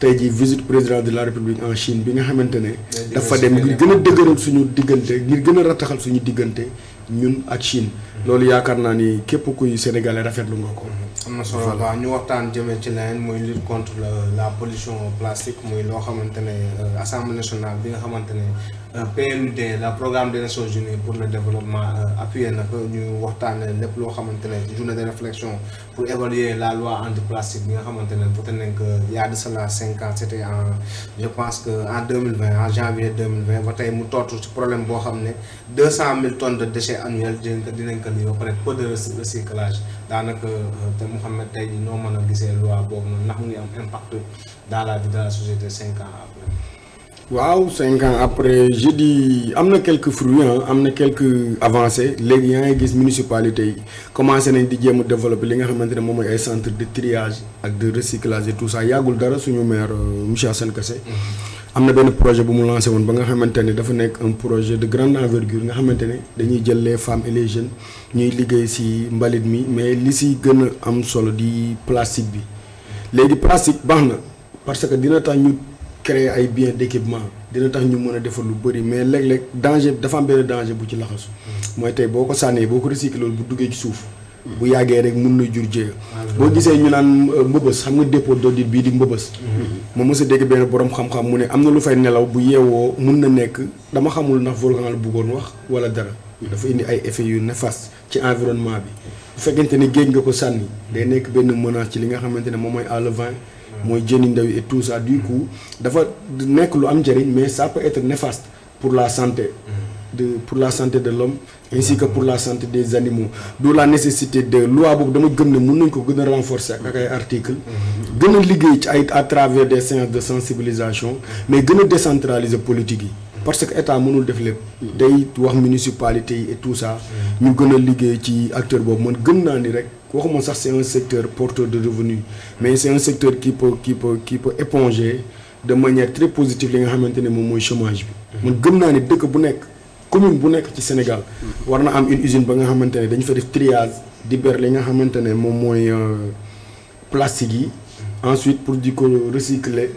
tey jii visite président de la République en Chine bi nga xamante ne dafa dem ngir gën a dëgëral suñu diggante ngir gën a rataxal suñu diggante ñun ak Chine loolu yaakaar naa ni képp kuy sénégalais rafetlu nga ko. am na solo waaw ñu waxtaan jëmee ci leneen muy lutte contre la pollution plastique muy loo xamante ne assemblée nationale bi nga xamante ne PNUD la programme des Nations Unies pour le développement appuyé na ko ñu waxtaanee lépp loo xamante ne journée de réflexion pour évaluer la loi anti-plastique bi nga xamante ne voté nañ ko il y a de cela 5 ans c'était en je pense que en 2020 en janvier 2020 ba tey mu tootu ci problème boo xam ne 200 000 tonnes de déchets annuels dinañ ko lii ba pare peu de recyclage daanaka te Mouhamed tey jii noo mën a gisee loi boobu noonu ndax mu ngi am impact dans la vie de la société 5 ans après. waaw 5 ans après je dis am na quelques fruits am na quelques avancées léegi yaa ngi gis municipalité yi commencé nañ di jéem a développer li nga xamante ne moom mooy ay centre de triage ak de recyclage et tout ça yàggul dara suñu maire monsieur Assane Kassé am na benn projet bu mu lancé woon ba nga xamante ne dafa nekk un projet de grande envergure nga xamante ne dañuy jël les femmes et les jeunes ñuy liggéey ci mbalit mi mais li ci gën a am solo di plastique bi léegi plastique baax na parce que dina tax ñu créer ay biens d'équipement dina tax ñu mën a defar lu bëri mais léeg-léeg danger dafa am benn danger bu ci laxasu mooy tey boo ko sànnee boo ko recyclé loolu bu duggee ci suuf bu yàggee rek mun na jur jéeya boo gisee ñu naan mbëbës xam nga dépôt d'audit bii di mbëbës ma mës a dégg benn borom xam-xam mu ne am na lu fay nelaw bu yeewoo mun na nekk dama xamul ndax volcan la bëggoon wax wala dara dafa indi ay effets yu néfaste ci environnement bi bu fekkente ni géej nga ko sànni day nekk benn menace ci li nga xamante ne moom mooy à levain mooy jëni ndaw yi et tout ça du coup dafa nekk lu am njëriñ mais ça peut être néfaste pour la santé de l'homme ainsi que pour la santé des animaux d'où la nécessité de loi boobu dama gëm ne mën nañ ko gën a renforcer ak ay articles gën a liggéey ci ay à travers des séances de sensibilisation mais gën a décentraliser politique yi parce que état mënul def lépp day wax municipalité yi et tout ça ñu gën a liggéey ci acteur boobu man gëm naa ni rek waxuma sax c'est un secteur porteur de revenus mais c'est un secteur qui peut éponger de manière très positive li nga xamante ne moom mooy chômage bi. man gëm naa ne dëkk bu nekk commune bu nekk ci Sénégal war na am une usine ba nga xamante ne dañu fa def triage di ber li nga xamante ne moom mooy plastique yi ensuite pour di ko recycler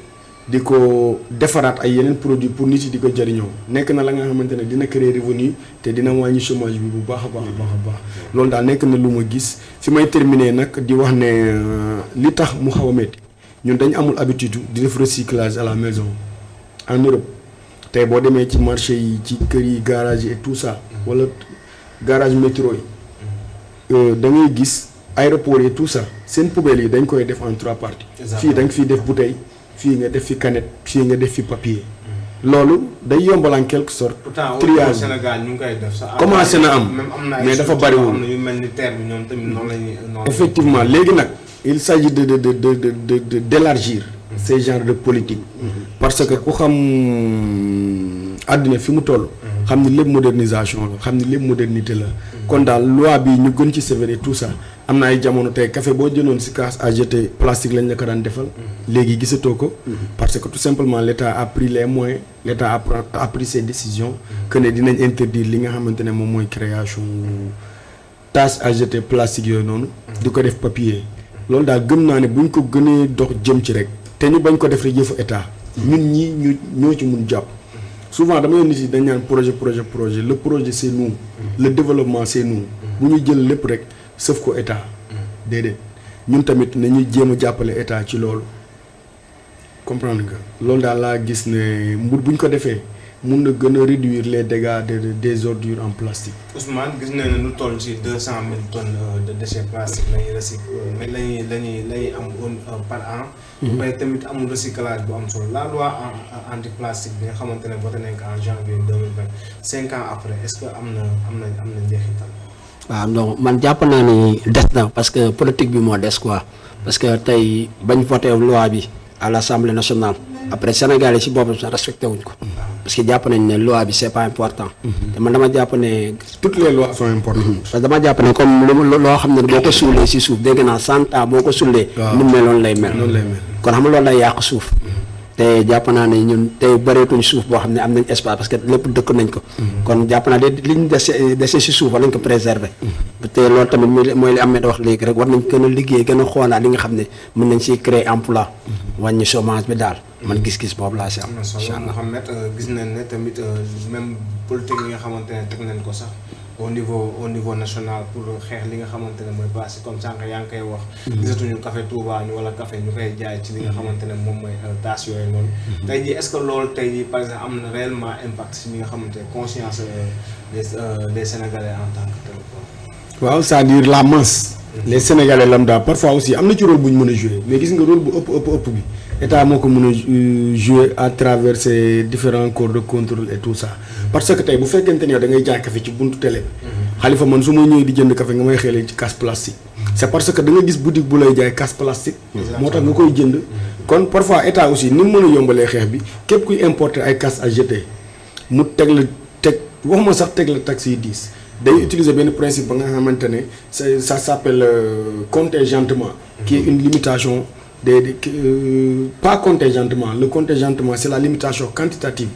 di ko defaraat ay yeneen produits pour nit yi di ko jëriñoo nekk na la nga xamante ne dina créer revenu te dina wàññi chômage bi bu baax a baax loolu daal nekk na lu ma gis fi may terminer nag di wax ne li tax mu xaw a métti ñun dañ amul habitude di def recyclage à la maison en Europe tey boo demee ci marché yi ci kër yi garage yi et tout ça wala garage métro yi da ngay gis aéroport yi tout ça seen poubelle yi dañ koy def en 3 parties. fii da nga fiy def bouteille fii nga def fi canette fii nga def fi papier. loolu day yombal en quelque sorte. triage Sénégal ñu ngi koy def sax. commencé na am mais dafa bariwul yu mel ni terre bi ñoom tamit noonu la ñuy. effectivement léegi nag il s'agit de d'élargir ces genres de politique. parce que ku xam àddina fi mu toll. xam ni lépp modernisation la xam ni lépp modernité la. kon daal loi bi ñu gën ci sévère tout ça am na ay jamono tey café boo jënoon si casse à jeter plastique lañ la ko daan defal. léegi gisatoo ko. parce que tout simplement l'État a pris les moyens l'État a pris ses décisions. que ne dinañ interdire li nga xamante ne moom mooy création tasse à jeter plastique yooyu noonu. di ko def papier. loolu daal gëm naa ne buñ ko gënee dox jëm ci rek te ñu bañ ko def rek yëfu état ñun ñii ñoo ci mun jàpp souvent dama nit yi dañ naan projet le projet c'est nous le développement c'est nous bu ñu jël lépp rek sëf ko état déedéet ñun tamit nañuy jéem a jàppale état ci loolu comprendre nga loolu daal laa gis ne mbir buñ ko defee mun na gën a réduire les dégâts des ordures en plastique. Ousmane gis nañ ne lu toll ci 200 000 tonnes de déchets plastiques lañuy recycler lañuy am par an. mais tamit amul recyclage bu am solo la loi anti plastique bi nga xamante ne voté nañ ko en janvier 2020 5 ans après est-ce que am na njeexital. waaw non man jàpp naa ni des na parce que politique bi moo des quoi parce que tey bañ voté loi bi à l'Assemblée nationale. après Sénégal yi si boobu sax respecté wuñ ko. parce que jàpp nañ ne loi bi c'est pas important. te man dama jàpp ne. toutes les lois sont importantes. parce que dama jàpp ne comme loo xam ne boo ko suulee si suuf dégg naa 100 ans boo ko suulee. waaw ni mu meloon lay mel. kon xam nga loolu lay yàq suuf. te jàpp naa ne ñun tey bëreetuñ suuf boo xam ne am nañ espace parce que lépp dëkk nañ ko. kon jàpp naa li ñu dese si suuf war nañ ko préserver. te loolu tamit mooy li Ahmed wax léegi rek war nañ gën a liggéey gën a xoolaat li nga xam ne mën nañ siy créer emploi. wàññi chômage bi daal. man gis-gis boobu laa si am. incha allah Mouhamed gis nañ ne tamit même politique yi nga xamante ne teg nañ ko sax au niveau national pour xeex li nga xamante ne mooy plastique comme sànq yaa ngi koy wax. gisatuñu café Touba ñu wala café ñu koy jaay ci li nga xamante ne moom mooy taas yooyu noonu. tey jii est-ce que loolu tey jii par exemple am na réellement impact si ñi nga xamante ne conscience des Sénégalais en tant que tel. waaw c'est-à-dire la masse. les Sénégalais lambda parfois aussi am na ci rôle bu ñu mën a jouer mais gis nga rôle bu ëpp bi. état moo ko mën a jouer à travers ces différents corps de contrôle et tout ça parce que tey bu fekkente ne da ngay jaay café ci buntu télé xalifa man su ma ñëwee di jënd café nga may xeelee ci casse plastique c'est parce que da nga gis boutique bu lay jaay casse plastique moo tax nga koy jënd kon parfois état aussi ni mu mën a yombalee xeex bi képp kuy importer ay casse à jeter mu waxuma sax teg la taxe yi 10 day utiliser benn principe ba nga xamante ne ça s'appelle contingentement qui est une limitation pas contingentement le contingentement c'est la limitation quantitative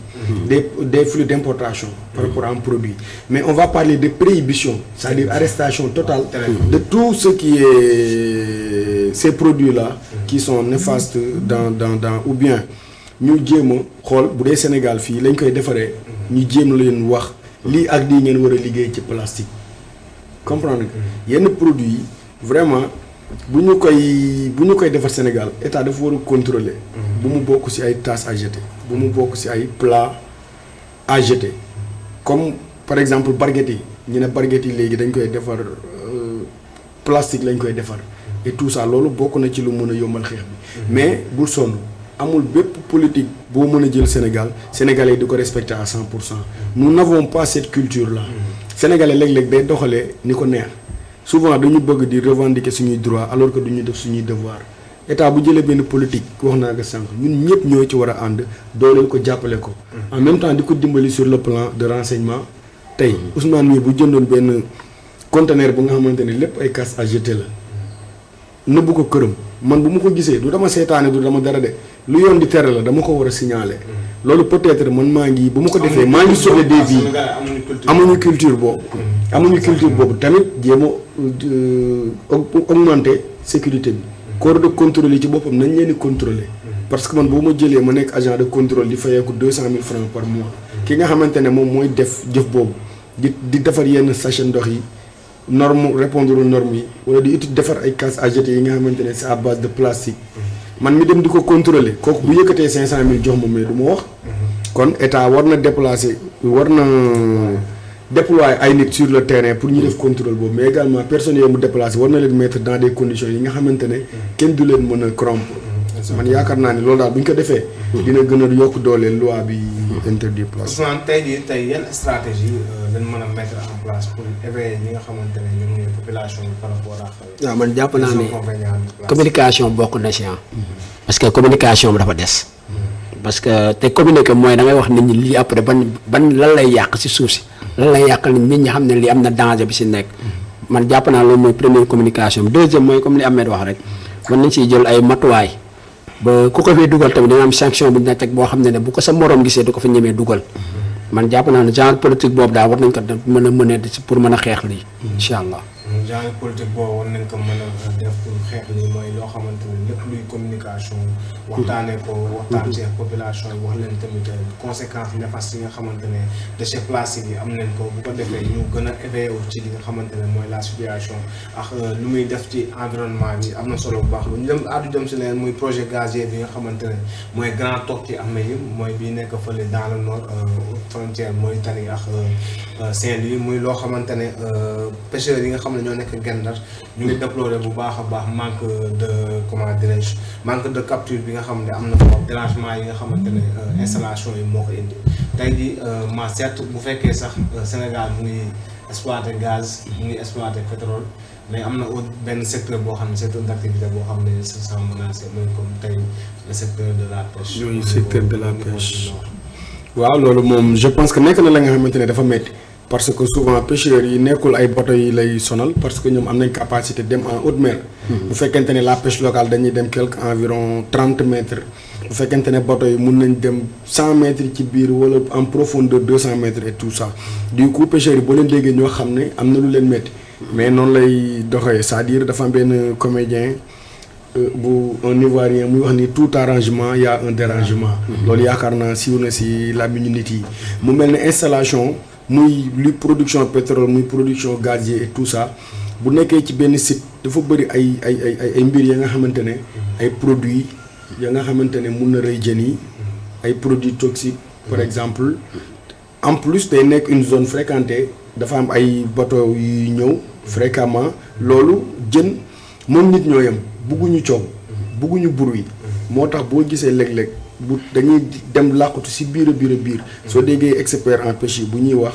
des flux d'importation par rapport à un produit mais on va parler de prohibition c'est-à-dire arrestation totale de tout ce qui est ces produits-là qui sont néfastes dans ou bien ñu jéem a xool bu dee Sénégal fii lañ koy defaree ñu jéem leen wax lii ak lii ngeen war a liggéey ci plastique comprendre nga yenn produits yi vraiment bu ñu koy defar Sénégal état dafa war a contrôler bu mu bokk ci ay tasses à jeter bu mu bokk ci ay plats à jeter comme par exemple baguettes yi ñu ne baguettes yi léegi dañ koy defar plastique lañ koy defar et tout ça loolu bokk na ci lu mën a yombal xeex bi mais bul sonn amul bépp politique boo mën a jël Sénégalais yi di ko respecter à 100%. nous n'avons pas cette culture là Sénégalais léeg-léeg day doxalee ni ko neex souvent dañu bëgg di revendiquer suñuy droit alors que duñu def suñuy devoir état bu jëlee benn politique wax naa ko sànq ñun ñëpp ñoo ci war a ànd dooleel ko jàppale ko en même temps di ko dimbali sur le plan de renseignement tey Ousmane mii bu jëndoon benn conteneur bu nga xamante ne lépp ay casse à jeter la nëbbu ko këram man bu ma ko gisee du dama seetaane du dama dara de lu yoon di tere la dama ko war a signaler. loolu peut-être man maa ngi bu ma ko defee maa ngi sauver des vies amuñu culture boobu. amuñu culture boobu tamit jéem a augmenter sécurité bi. corps de contrôle yi ci boppam nañ leen di contrôler. parce que man boo ma jëlee ma nekk agent de contrôle di fayeeku 200 000 francs par mois. ki nga xamante ne moom mooy def jëf boobu di defar yenn sachet ndox yi norme répondre aux normes yi wala di defar ay casse à jeter yi nga xamante ne c'est à base de plastique. man mi dem di ko contrôler kooku bu yëkkatee 500 000 jox ma mais du ma wax. kon état war na déplacer war na déployer ay nit sur le terrain pour ñu def contrôle boobu mais également personnes yooyu mu déplacer war na leen mettre dans des conditions yi nga xamante ne kenn du leen mën a corrompre. man yaakaar naa ne loolu daal bu ñu ko defee. dina gën a yokk dooleel loi bi interdit place. Ousmane tey yan stratégie lañ mën a mettre en place pour éveiller ñi nga xamante ne ñoom ñooy population bi par rapport ak. waaw man jàpp naa ne communication bokk na si parce que communication bi dafa des. parce que te communiquer mooy da ngay wax nit ñi lii après ban lan lay yàq si suuf si. lan lay yàqal nit ñi xam ne lii am na danger bi si nekk. man jàpp naa loolu mooy première communication bi deuxième mooy comme li Ahmed wax rek mën nañ siy jël ay matuwaay. ba ku ko fee dugal tamit dina am sanction bi dina teg boo xam ne bu ko sa morom gisee du ko fa ñemee dugal. man jàpp naa ne genre politique boobu daal war nañ ko mën a mëne pour mën a xeex lii. incha allah. genre politique boobu war nañ ko mën a def pour xeex lii mooy loo xamante ne lépp luy communication. waxtaanee ko waxtaan ci population yi wax leen tamit conséquences néfastes yi nga xamante ne déchets plastiques yi am nañ ko bu ko defee ñu gën a éveillé ci li nga xamante ne mooy la situation ak lu muy def ci environnement bi am na solo bu baax ñu dem addu jëm si leen muy projet gazier bi nga xamante ne mooy Grand Toc ci Ahmeyim mooy bii nekk fële dans le nord frontière Mauritanie ak Saint-Louis muy loo xamante ne pêcheurs yi nga xam ne ñoo nekk Gendar ñu ngi déplorer bu baax a baax manque de comment dirais-je manque de capture bi nga xam ne am na foofu dérangement yi nga xamante ne installation yi moo ko indi tey jii ma certes bu fekkee sax Sénégal mu ngi exploiter gaz mu ngi exploiter pétrole mais am na benn secteur boo xam ne secteur d'activité boo xam ne se sent menacé mooy comme tey le secteur de la pêche. le secteur de la pêche. waaw loolu moom je pense que nekk na la nga xamante ne dafa métti parce que souvent pêcheurs yi nekkul ay bateaux yi lay sonal parce que ñoom am nañ capacité dem en haute mer. bu fekkente ne la pêche locale dañuy dem environ 30 mètres. bu fekkente ne bateaux yi mun nañ dem 100 mètres ci biir wala en profondeur 200 mètres et tout ça du coup pêcheurs yi boo leen déggee ñoo xam ne am na lu leen métti mais noonu lay doxee c'est-à-dire dafa am benn comédien. bu un Ivoirien muy wax ni tout arrangement y a un dérangement. loolu yaakaar naa siiw na si làmmiñu nit yi. mu mel ne installation muy luy production pétrole muy production gazier et tout ça bu nekkee ci benn site dafa bëri ay mbir ya nga xamante ne ay produits ya nga xamante ne mun na rey jën yi ay produits toxiques par exemple en plus day nekk une zone fréquentée dafa am ay bateaux yuy ñëw fréquemment loolu jën moom nit ñoo yem. bugguñu coow bugguñu bruit moo tax boo gisee léeg-léeg bu dañuy dem làqatu si biir a biir soo déggee expert en pêche yi bu ñuy wax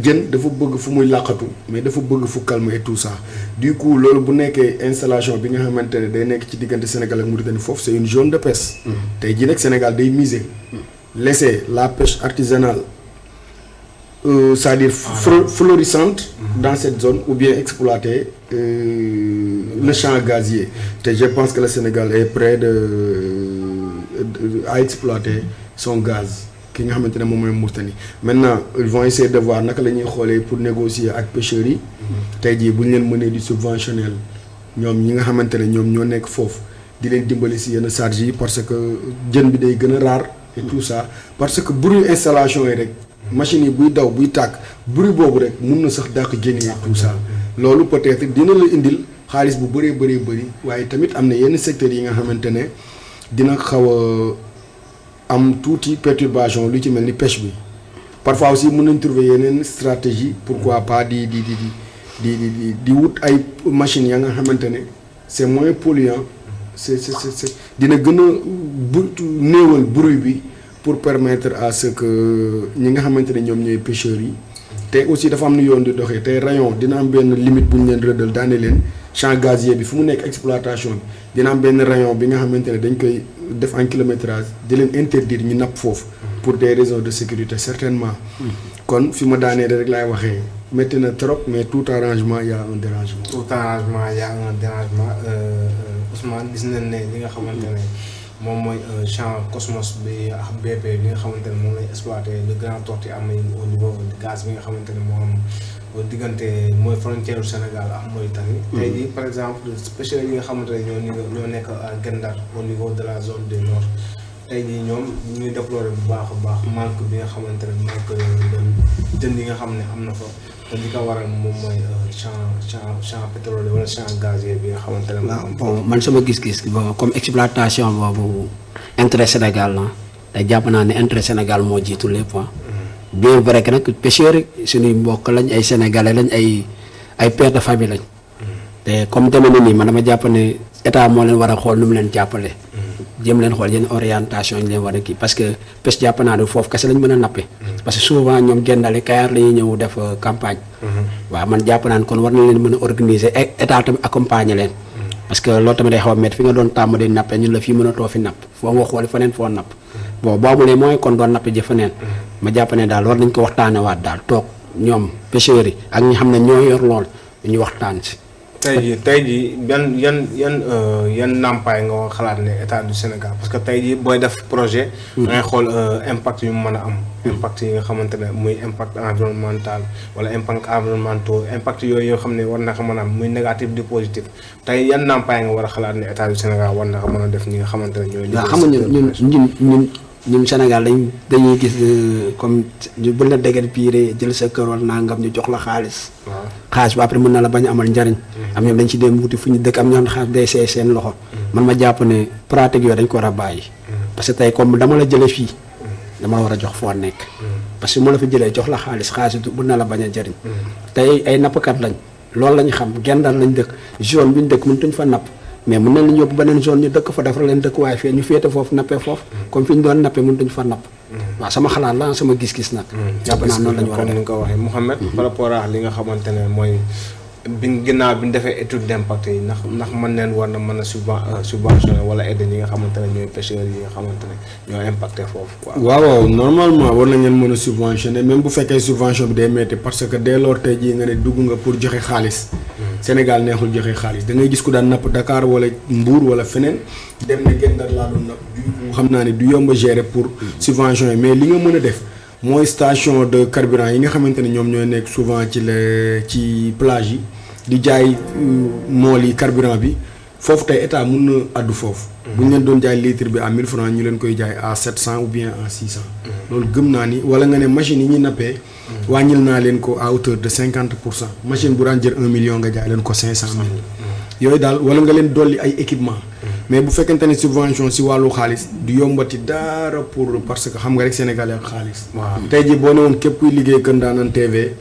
jën dafa bëgg fu muy làqatu mais dafa bëgg fu calme et tout ça du coup loolu bu nekkee installation bi nga xamante ne day nekk ci diggante Sénégal ak Mauritanie foofu c'est une zone de pêche tey jii nag Sénégal day miser laisser la pêche artisanale c'est-à-dire florissante dans cette zone ou bien exploiter le champ gazier te je pense que le Sénégal est prêt à exploiter son gaz ki nga xamante ne moom mooy Mauritanie maintenant ils vont essayer de voir naka la ñuy xoolee pour négocier ak pêcheurs yi tey jii bu ñu leen mënee di subventionnel ñoom ñi nga xamante ne ñoom ñoo nekk foofu di leen dimbali si yenn charges yi parce que jën bi day gën a rare et tout ça parce que bruit installation yi rek machine yi buy daw buy tàkk bruit boobu rek mun na sax dàq jën yi tout ça loolu peut-être dina la indil xaalis bu bëree bëri waaye tamit am na yenn secteurs yi nga xamante ne dina xaw a am tuuti perturbation lu ci mel ni pêche bi parfois aussi mun nañ trouver yeneen stratégie pourquoi pas di wut ay machines ya nga xamante ne c'est moins polluant c'est dina gën a néewal bruit bi pour permettre à ce que ñi nga xamante ne ñoom ñooy pêcheurs yi te aussi dafa am nu yoon di doxee te rayon dina am benn limite bu ñu leen rëddal daane leen champ gazier bi fu mu nekk exploitation bi dina am benn rayon bi nga xamante ne dañ koy def en kilométrage di leen interdire ñu napp foofu pour des raisons de sécurité certainement kon fi ma daanee rek laay waxee métti na trop mais tout arrangement y a un dérangement. tout arrangement y a un dérangement Ousmane gis nañ ne li nga xamante ne moom mooy champ Cosmos bi ak BP bi nga xamante ne moom lay exploité le grand tortue am au niveau du gaz bi nga xamante ne moo am diggante mooy frontière du Sénégal ak Mauritanie. tey jii par exemple pêcheurs yi nga xamante ne ñoo nekk à Gendar au niveau de la zone du nord tey jii ñoom ñu ngi déploré bu baax a baax manque bi nga xamante ne manque jën yi nga xam ne am na fa te li ko waral moom mooy champ pétrolier wala champ gazier bi nga xamante ne. bon man sama gis-gis bon comme exploitation boobu intérêt Sénégal la te jàpp naa ne intérêt Sénégal moo jiitu lépp bien vrai que nag pêcheurs yi suñuy mbokk lañ ay sénégalais lañ ay père de famille lañ. te comme demee na nii man dama jàpp ne état moo leen war a xool nu mu leen jàppale. jëm leen xool yenn orientation yi leen war a kii parce que pêche jàpp naa ne foofu kese lañ mën a nappe. parce que souvent ñoom Gendali Kayar la ñuy ñëw def campagne. waaw man jàpp naa ne kon war na leen mën a organiser état tamit accompagner leen. parce que loolu tamit day xaw a métti fi nga doon tàmm di nappe ñun la fii mën a too fi napp foo nga xooli feneen foo napp. bon boo amulee mooy kon doon nappe ji feneen. ma jàpp ne daal war nañ ko waxtaanewaat daal toog ñoom pêcheurs yi ak ñi xam ne ñoo yor lool ñu waxtaan si. tey jii yan nàmpaay nga xalaat ne état du Sénégal parce que tey jii booy def projet. da ngay xool impact yu mu mën a am. impact yi nga xamante ne muy impact environnemental wala impact environnementaux impact yooyu yoo xam ne war na ko mën a am muy négatif di positif tey yan nàmpaay nga war a xalaat ne état du Sénégal war na ko mën a def ñi nga xamante ne ñooy. waaw xam nga ñun Sénégal dañuy gis comme bu la dégg piiree jël sa kër wala nangam ñu jox la xaalis. waaw xaalis ba après mën na la bañ amal njariñ. am ñoom dañ ci dem wuti fu ñu dëkk am ñoo xam ne xaalis day seey seen loxo. man ma jàpp ne pratique yooyu dañ ko war a bàyyi. parce que tey comme dama la jëlee fii. dama la war a jox foo nekk. parce que moo la fa jëlee jox la xaalis mën na la bañ a jariñ. tey ay nappkat lañ loolu lañ xam Gendar lañ dëkk zone bi ñu dëkk mënatuñ fa napp. mais mën nañ la ñu yóbbu beneen zone ñu dëkk fa defar leen dëkk waaye fii ñu féete foofu nappee foofu comme fi ñu doon nappee mënatuñ fa napp. waaw sama xalaat la sama gis-gis nag. jàpp naa noonu la ñu war a def comme ni nga ko waxee Mouhamed. par rapport ak li nga xamante ne mooy ginnaaw bi ñu defee étude d'impact yi ndax mën neen war na mën a subventionné wala aider ñi nga xamante ne ñooy pêcheurs yi nga xamante ne ñoo impacté foofu. waaw normalement war nañ leen mën a subventionné même bu fekkee subvention bi day métti parce que dès lors tey jii nga ne dugg nga pour joxe xaalis. Sénégal neexul joxe xaalis da ngay gis ku daan napp Dakar wala Mbour wala feneen dem na Gendar laa doon napp xam naa ne du yomb a gérer pour subvention yi mais li nga mën a def mooy station de carburant yi nga xamante ne ñoom ñooy nekk souvent ci plage yi di jaay mool yi carburant bi foofu tey état mun na addu foofu. bu ñu leen doon jaay litre bi à 1000 francs ñu leen koy jaay à 700 ou bien à 600. loolu gëm naa ni wala nga ne machine yi ñuy nappee. wàññil naa leen ko à hauteur de 50%. machine bu daan jël 1 million nga jaay leen ko 500 000. yooyu daal wala nga leen dolli ay équipement mais bu fekkente ne subvention si wàllu xaalis du yombati dara pour parce que xam nga rek Sénégalais ak xaalis. waaw tey jii boo ne woon képp kuy liggéey Kër Ndanane TV.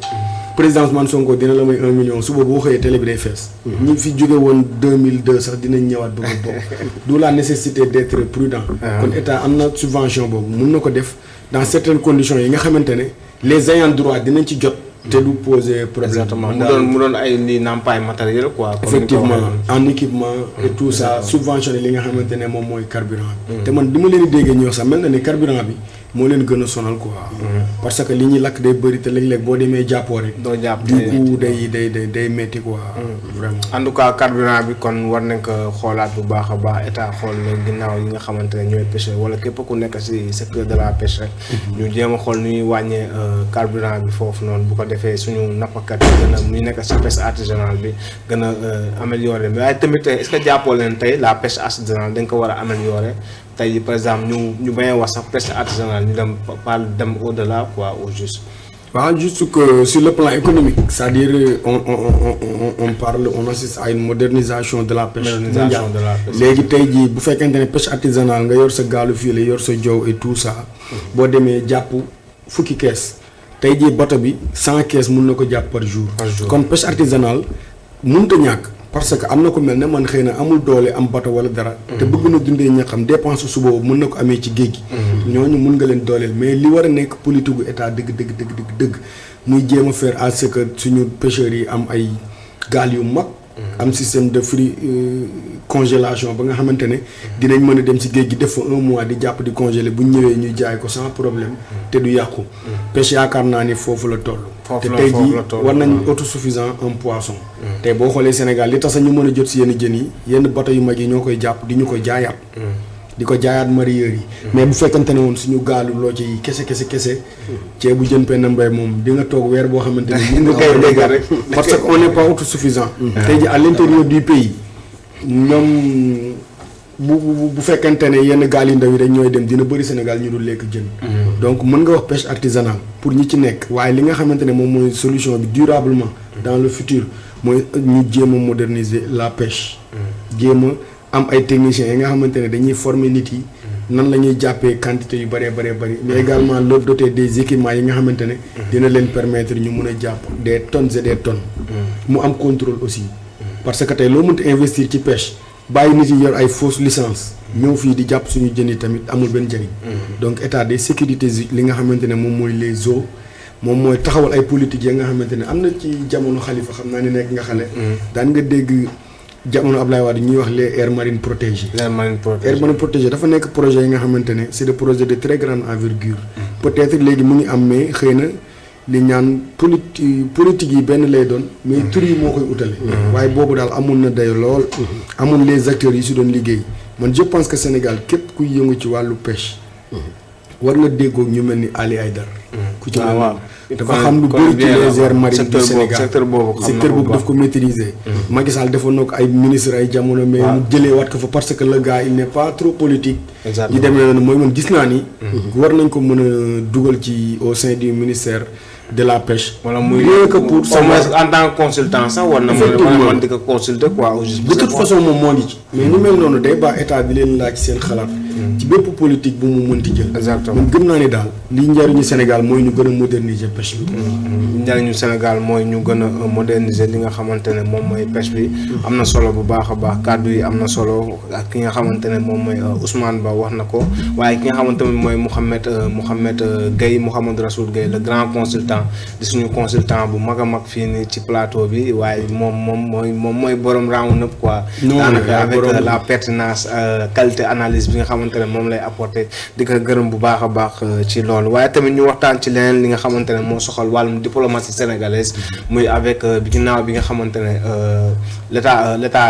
président Ousmane Sonko dina la may 1 million suba boo xëyee télé bi day fees. ñi fi jóge woon 2002 sax dinañ ñëwaat bëgg a bokk. d'où la nécessité d'être prudent. kon état am na subvention boobu mun na ko def dans certaines conditions yi nga xamante ne les ayants droit dinañ ci jot. te du poser problème. exactement mu doon ay lii nampaay matériel quoi. effectivement en équipement et tout ça subventionné li nga xamante ne moom mooy carburant bi. te man di ma leen di déggee ñëw sax mel na ni carburant bi moo leen gën a sonal quoi. parce que li ñuy lakk day bëri te léeg-léeg boo demee jàppoo rek. doo jàpp du coup day métti quoi. vraiment en tout cas carburant bi kon war nañ ko xoolaat bu baax a baax état xool ne ginnaaw yi nga xamante ne ñooy pêcheur wala képp ku nekk si secteur de la pêche rek. ñu jéem a xool nu ñuy wàññee carburant bi foofu noonu bu ko defee suñu nappkat yi gën a muy nekk si pêche artisanale bi gën a améliorer mais waaye tamit est-ce que jàppoo leen tey la pêche artisanale dañ ko war a améliorer tey par exemple ñu bañ a wax sax pêche artisanale ñu dem au-delà quoi au juste. waaw juste que sur le plan économique c'est-à-dire on assiste à une modernisation de la pêche mondiale léegi tey jii bu fekkente ne pêche artisanale nga yor sa gaalu filet yor sa jow et tout ça boo demee jàpp fukki kees tey jii bato bi 100 kees mun na ko jàpp par jour kon pêche artisanale mënut a ñàkk parce que am na ko mel ne man xëy na amul doole am bato wala dara te bëgg na dundee ñaxam dépense suba mën na ko amee ci géej gi ñooñu mun nga leen dooleel mais li war a nekk politique gu état dëgg muy jéem a faire à ce que suñu pêcheurs yi am ay gaal yu mag am système de free congélation ba nga xamante ne dinañ mën a dem si géej gi def fa 1 mois di jàpp di congelé bu ñu ñëwee ñuy jaay ko sans problème te du yàqu pêche yaakaar naa ni foofu la toll te tey jii war nañ autosuffisant en poisson tey boo xoolee Sénégal li tax ñu mën a jot si yenn jën yi yenn bateau yu mag yi ñoo koy jàpp di ñu ko jaayaat di ko jaayaat mareyeurs yi mais bu fekkante ne woon suñu gaalu loo ci kese ceebu jën penn mbay moom di nga toog weer boo xamante ne mën nga koy léegi rek parce que on n'est pas autosuffisant tey ji à l'intérieur du pays ñoom bu fekkante ne yenn gaal yu ndaw yi rek ñooy dem dina bëri Sénégal ñu dul lekk jën donc mën nga wax pêche artisanale pour ñi ci nekk waaye li nga xamante ne moom mooy solution bi durablement dans le futur mooy ñu jéem a moderniser la pêche jéem a am ay techniciens yi nga xamante ne dañuy former nit yi nan la ñuy jàppee quantité yu bëree bëri mais également leur doter des équipements yi nga xamante ne dina leen permettre ñu mun a jàpp des tonnes et des tonnes mu am contrôle aussi parce que tey loo mënta investir ci pêche bàyyi nit yi yor ay fausse licence ñëw fii di jàpp suñu jën yi tamit amul benn njëriñ donc état de sécurité li nga xamante ne moom mooy les eaux moom mooy taxawal ay politique yi nga xamante ne am na ci jamono Khalifa xam naa ne nekk nga xale daan nga dégg jamono Ablaye Wade ñuy wax les aires marines protégées. aires marines protégées dafa nekk projet yi nga xamante ne c'est des projets de très grande envergure. peut-être léegi mu ngi am mais xëy na li ñaan politique yi benn lay doon. mais tur yi moo koy utale. waaye boobu daal amoon na dayo lool. amoon les acteurs yi si doon liggéey man je pense que Sénégal képp kuy yëngu ci wàllu pêche. war nga déggoo ñu mel ni Ali Aïdar. ku ci waaw dafa xam lu bëri ci les aires marines du Sénégal secteur boobu daf ko maîtriser. Macky Sall defoon na ko ay ministre ay jamono mais mu jëlee waat ko fa parce que le gars il n'est pas trop politique. yi demee noonu mooy man gis naa ni. war nañ ko mën a dugal ci au sein du ministère de la pêche. wala muy que pour en tant que consultant sax war na mën di ko consulter quoi. de toute façon moom moo ngi ci. mais ñu mel noonu day baax état bi leen laaj seen xalaat. ci bépp politique bu mu mënti jël. exactement man gëm naa ne daal li njariñu Sénégal mooy ñu gën a moderniser pêche bi. njariñu Sénégal mooy ñu gën a moderniser li nga xamante ne moom mooy pêche bi. am na solo bu baax a baax kàddu yi am na solo ak ki nga xamante ne moom mooy Ousmane Ba wax na ko waaye ki nga xamante ne mooy Mouhamed Gueye Mouhamed Rassoul Gueye le grand consultant di suñu consultant bu mag a mag fii nii ci plateau bi waaye moom mooy borom round up quoi. daanaka avec la pertinence qualité analyse bi nga xamante ne moom lay apporter di ko gërëm bu baax a baax ci loolu waaye tamit ñu waxtaan ci leneen li nga xamante ne moo soxal wàllum diplomatie sénégalaise muy avec ginnaaw bi nga xamante ne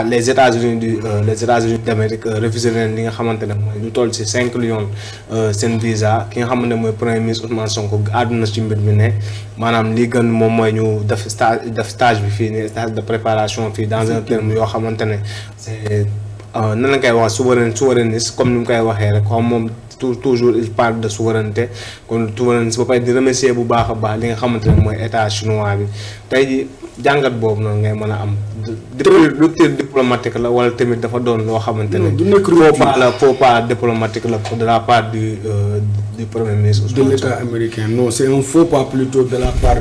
les États-Unis d'Amérique refusé leen li nga xamante ne mooy lu toll ci 5 millions seen visa ki nga xamante ne mooy premier ministre Ousmane Sonko àdduna ci mbir mi ne maanaam li gën moom mooy ñu def stage bi fii nii stage de préparation fii dans un terme yoo xamante ne c'est nan la koy wax souverainiste comme ni mu koy waxee rek comme moom toujours il parle de souveraineté kon souveraineté ba pare di remercier bu baax a baax li nga xamante ne mooy état chinois bi tey ji jàngat boobu noonu ngay mën a am rupture diplomatique la wala tamit dafa doon loo xamante ne faux pas diplomatique la de la part du premier ministre de l'état américain non c'est un faux pas plutôt de la part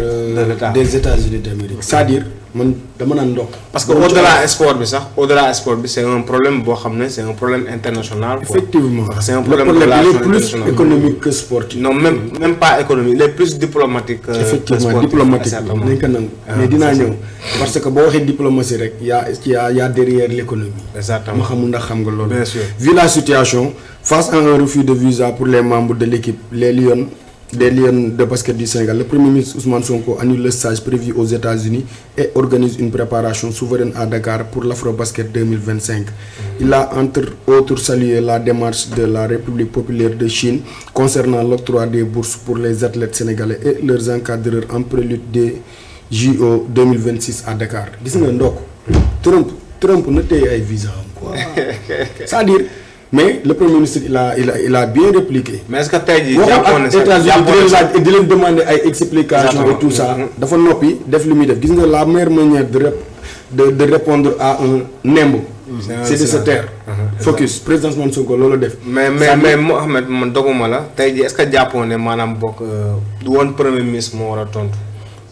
des États-Unis d'Amérique c'est-à-dire man dama naan ndox parce que au-delà sport bi c'est un problème boo xam ne c'est un problème international quoi. Effectivement c'est un problème il est plus économique que sportif. Non même pas économique il est plus diplomatique effectivement diplomatique nañ ko nangu mais dinaa ñëw parce que boo waxee diplomatie rek y a derrière l'économie. Exactement ma xamul ndax xam nga loolu. Bien sûr. Vu la situation face à un refus de visa pour les membres de l'équipe des Lions de basket du Sénégal, le Premier ministre Ousmane Sonko annule le stage prévu aux États-Unis et organise une préparation souveraine à Dakar pour l'Afrobasket 2025. Il a entre autres salué la démarche de la République populaire de Chine concernant l'octroi des bourses pour les athlètes sénégalais et leurs encadreurs en prélude des JO 2026 à Dakar. Gis nga ndokk Trump na téye ay visa am quoi c'est-à-dire mais le Premier ministre il a bien répliqué. mais est-ce que tey jii États-Unis di leen demander ay explications et tout ça dafa noppi def li muy def gis nga la meilleure manière de répondre à un nemb. c'est de se taire. Focus président Ousmane Sonko loolu def. mais Mohamed man doguma la tey jii est-ce que jàppoon ne maanaam bokk du woon premier ministre moo war a tontu.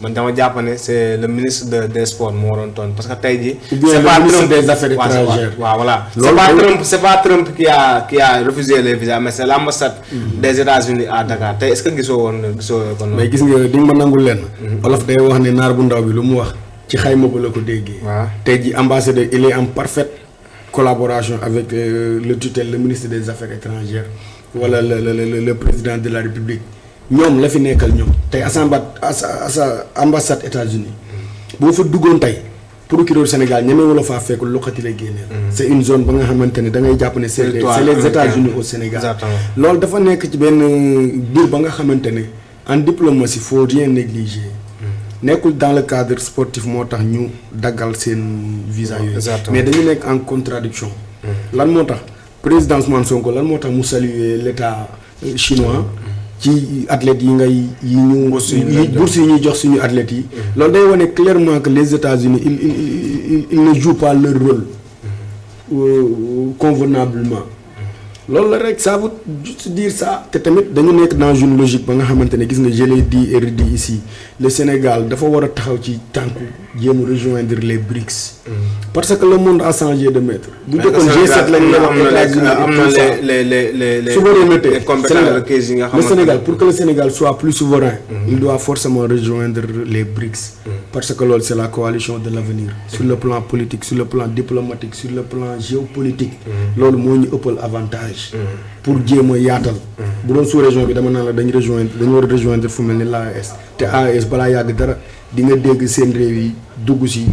man dama jàpp ne c'est le ministre des sports moo waroon tontu parce que tey jii. c'est pas le ministre des affaires étrangères. waaw voilà. c'est pas Trump qui a refusé les visas mais c'est l'ambassade des États-Unis à Dakar tey est-ce que gisoo kon. mais gis nga di nga ma nangul leen. Olof day wax ne naar bu ndaw bi lu mu wax ci xayma ba la ko déggee. tey ji ambassadeur il est en parfaite collaboration avec le tutelle le ministre des affaires étrangères wala le président de la république ñoom la fi nekkal ñoom tey ambassade États-Unis boo fa duggoon tey procureur Sénégal ñeme wala faa fekk loxati lay génneel. c'est une zone ba nga xamante ne da ngay jàpp ne c'est les États-Unis au Sénégal. loolu dafa nekk ci benn biir ba nga xamante ne en diplomatie faut rien négliger. nekkul dans le cadre sportif moo tax ñu daggal seen visa yooyu. mais dañu nekk en contradiction lan moo tax président Ousmane Sonko lan moo tax mu saluer l'état chinois ci athlètes yi bourse yi ñuy jox suñu athlètes yi. loolu day wane clairement que les États-Unis ils ne jouent pas leur rôle convenablement. loolu la rek ça veut juste dire ça te tamit dañu nekk dans une logique ba nga xamante ne gis nga je l'ai dit et redit ici le Sénégal dafa war a taxaw ci tànku jéem a rejoindre les BRICS. parce que le monde a changé de maître. bu jëkkoon G7 lañ la wax am na les souveraineté compétences yi nga le Sénégal pour que le Sénégal soit plus souverain. il doit forcément rejoindre les BRICS. parce que loolu c'est la coalition de l'avenir. sur le plan politique sur le plan diplomatique sur le plan géopolitique. loolu moo ñu ëppal avantage. pour jéem a yaatal. bu doon sous région bi dama naan la dañu war a rejoindre fu mel ni l'AES te AES balaa yàgg dara di nga dégg seen réew yi dugg ci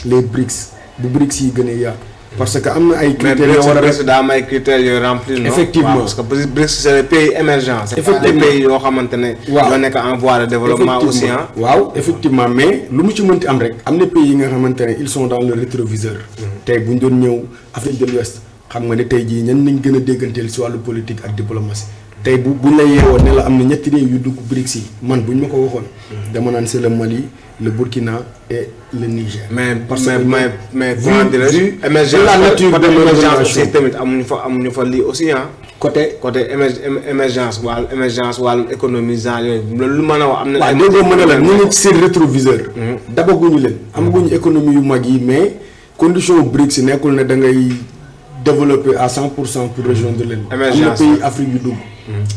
les BRICS bu BRICS yi gën a yaatu. parce que am na ay critères yoo war a def daa am ay critères yooyu remplir. effectivement parce que BRICS c'est les pays émergents. effectivement les pays yoo xamante ne. ñoo nekk en voie de développement aussi waaw effectivement mais lu mu ci mënti am rek am na pays yi nga xamante ne ils sont dans le rétroviseur. tey bu ñu doon ñëw Afrique de l'Ouest xam nga ne tey jii ñan nañ gën a dégganteel ci wàllu politique ak diplomatie tey buñ la yeewoon ne la am na ñetti réew yu dugg BRICS yi man buñ ma ko waxoon. dama naan c'est le Mali le Burkina et le Niger. mais comment dirais-je émergence aussi tamit amuñu fa lii aussi côté émergence wàllu économie genre yooyu lu mën a wax am na. waaw déggoo mën a la ñu ngi ci seen rétroviseur. dabaguñu leen. amaguñu économie yu mag yi mais condition BRICS nekkul ne da ngay développer à 100% pour rejoindre leen. am na pays Afrique yu dugg.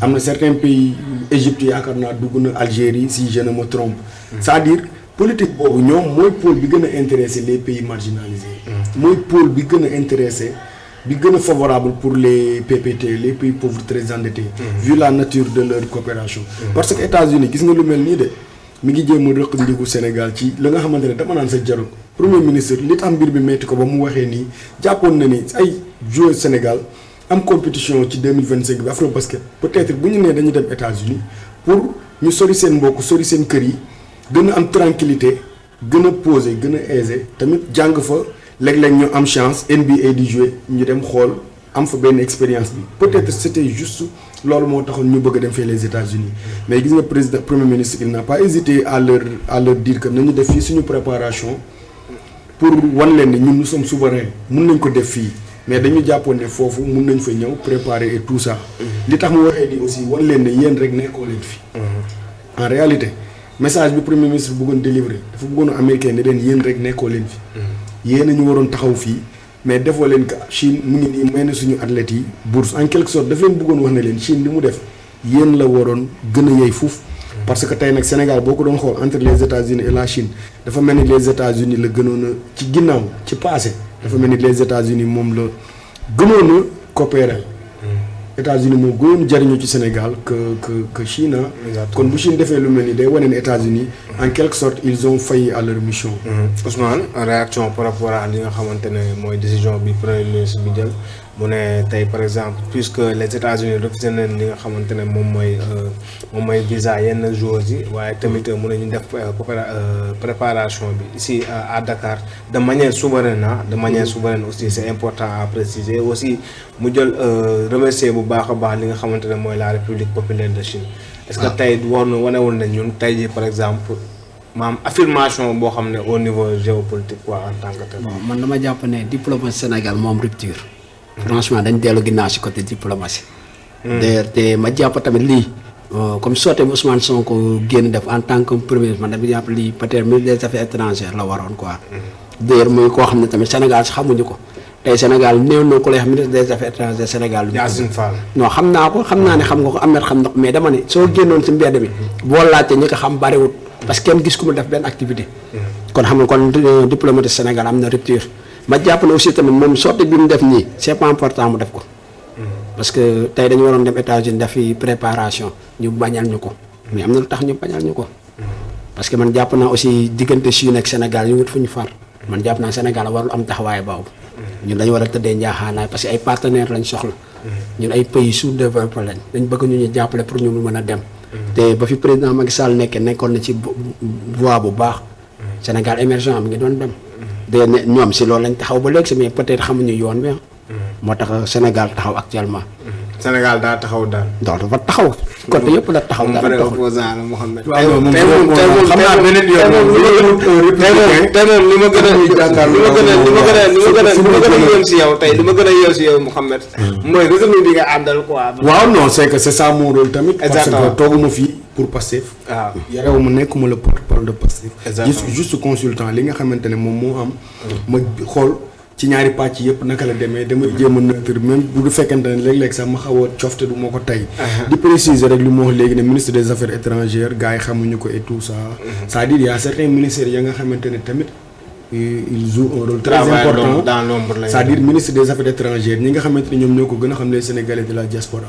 am na certains pays Égypte yaakaar naa dugg na Algérie si je ne me trompe. c'est-à-dire politique boobu ñoom mooy pôle bi gën a intéressé les pays marginalisés. mooy pôle bi gën a intéressé bi gën a favorable pour les PPT les pays pauvres très endettés. vu la nature de leur coopération. parce que États-Unis gis nga lu mel nii de mi ngi jéem a rëq ndigu Sénégal ci la nga xamante ne dama naan sa jarul premier ministre li tax mbir bi metti ko ba mu waxee nii jàppoon na ni ay joueurs Sénégal am compétition ci 2025 bi Afrobasket peut-être bu ñu nee dañu dem États-Unis pour ñu sori seen mbokk sori seen kër yi gën a am tranquillité gën a posé gën a aisé tamit jàng fa léeg-léeg ñu am chance NBA di jouer ñu dem xool am fa benn expérience bi peut-être c'était juste loolu moo taxoon ñu bëgg a dem fee les États-Unis mais gis nga président premier ministre il n'a pas hésité à leur dire que nañu def fii suñu préparation pour wan leen ne ñun nous sommes souverains mun nañ ko def fii mais dañu jàppoon ne foofu mun nañ fa ñëw préparer et tout ça. li tax mu waxee di aussi wan leen ne yéen rek nekkoo leen fi. en réalité message bi premier ministre bëggoon délivrer dafa bëggoon américain ne leen yéen rek nekkoo leen fi. yéen a ñu waroon taxaw fii mais defoo leen que Chine mu ngi nii may na suñu athlètes yi bourse en quelque sorte daf leen bëggoon wax ne leen Chine li mu def yéen la waroon gën a yey fuuf. parce que tey nag Sénégal boo ko doon xool entre les États-Unis et la Chine dafa mel ni les États-Unis la gënoon a ci ginnaaw ci passé dafa mel ni les États-Unis moom la gënoon a coopérer. États-Unis moo gënoon jariñu ci Sénégal que Chine. kon bu Chine defee lu mel ni day wane ne États-Unis en quelque sorte ils ont failli à leur mission. Ousmane réaction par rapport à li nga xamante ne mooy décision bi premier ministre bi jël. mu ne tey par exemple puisque les États-Unis refusé nañ li nga xamante ne moom mooy visa yenn joueurs yi waaye tamit mu ne ñu def préparation bi ici à Dakar de manière souveraine aussi c'est important à préciser aussi mu jël remercier bu baax a baax li nga xamante ne mooy la République populaire de Chine. est-ce que tey wanewul na ñun tey jii par exemple maam affirmation boo xam ne au niveau géopolitique quoi en tant que tel. bon man dama jàpp ne diplomatie Sénégal moom rupture. franchement dañ dellu ginnaaw si côté diplomatie. d'ailleurs te ma jàpp tamit lii comme soote bi Ousmane Sonko génn def en tant que premier ministre man dama jàpp lii peut-être ministre des affaires étrangères la waroon quoi. d'ailleurs muy koo xam ne tamit Sénégal si xamuñu ko tey Sénégal néew na ko lay xam ministre des affaires étrangères Sénégal. Yacine Fall. non xam naa ko xam naa ne xam nga ko am na xam na ko mais dama ne soo génnoon si mbedd bi boo laajte ñi ko xam bariwut parce que kenn gis ku mu def benn activité. kon xam nga kon diplomatie Sénégal am na rupture. ma jàpp ne aussi tamit moom sortie bi mu def nii c'est pas important mu def ko. parce que tey dañu waroon dem États-Unis def fi préparation ñu bañal ñu ko mais am na lu tax ñu bañal ñu ko. parce que man jàpp naa aussi diggante Chine ak Sénégal ñu wut fu ñu far. man jàpp naa Sénégal warul am taxawaay boobu. ñun dañu war a tëddee njaaxaanaay parce que ay partenaires lañ soxla. ñun ay pays sous-développé lañ dañ bëgg ñu jàppale pour ñu mën a dem. te ba fi président Macky Sall nekkoon na ci voie bu baax. Sénégal émergent mi ngi doon dem. de ñoom si loolu lañ taxaw ba léegi mais peut-être xamuñu yoon bi moo tax Sénégal taxaw actuellement. Sénégal daa taxaw daal. donc dafa taxaw. côté yëpp la taxaw daal moom opposant la Mouhamed. tey moom xam naa beneen yoon tey moom li ma gën a yéem si yow tey li ma gën a yéem si yow Mouhamed. mooy résumé bi nga àndal quoi. waaw non c'est que c'est ça mon rôle tamit. parce que tooguma fii pour Pastef. waaw yarewu ma nekkuma le porte-parole de Pastef. exactement juste consultant li nga xamante ne moom moo am. ma xool. ci ñaari pàcc yëpp naka la demee dama jéem a neutre même bu fekkente ne léeg-léeg sax ma xaw a cofte du ma ko tey. di préciser rek lu ma wax léegi ne ministre des affaires étrangères gars yi xamuñu ko et tout ça. c'est-à-dire y a certains ministères ya nga xamante ne tamit ils jouent un rôle très important dans l'ombre c'est-à-dire ministre des affaires étrangères ñi nga xamante ne ñoom ñoo ko gën a xam les Sénégalais de la diaspora.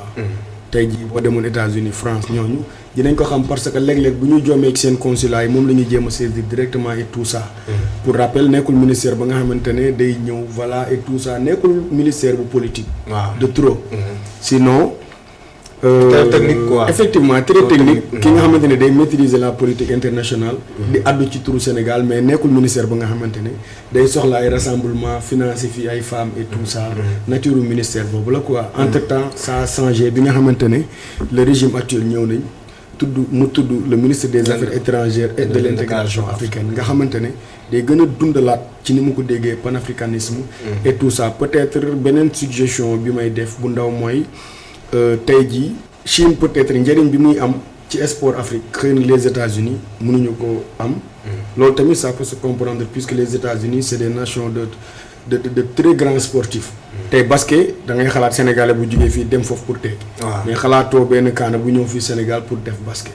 tey jii boo demoon États-Unis France ñooñu dinañ ko xam parce que léeg-léeg bu ñu joomee ak seen consulat yi moom la ñuy jéem a saisir directement et tout ça. pour rappel nekkul ministère ba nga xamante ne day ñëw voilà et tout ça nekkul ministère bu politique. waaw de trop. sinon. très technique quoi. effectivement très technique. ki nga xamante ne day maîtriser la politique internationale. di addu ci turu Sénégal mais nekkul ministère ba nga xamante ne day soxla ay rassemblement financier fii ay femmes et tout ça. nature ministère boobu la quoi. entre temps ça a changé bi nga xamante ne le régime actuel ñëw nañ. mu tudd le ministre des affaires étrangères et de l'intégration africaine nga xamante ne day gën a dundalaat ci ni mu ko déggee panafricanisme et tout ça peut-être beneen suggestion bi may def bu ndaw mooy tey jii Chine peut-être njëriñ bi muy am ci sport Afrique xëy na les États-Unis mënuñu ko am loolu tamit ça peut se comprendre puisque les États-Unis c'est des nations de très grands sportifs tey basket da ngay xalaat sénégalais bu jógee fii dem foofu pour tekki mais xalaatoo benn kaana bu ñëw fii Sénégal pour def basket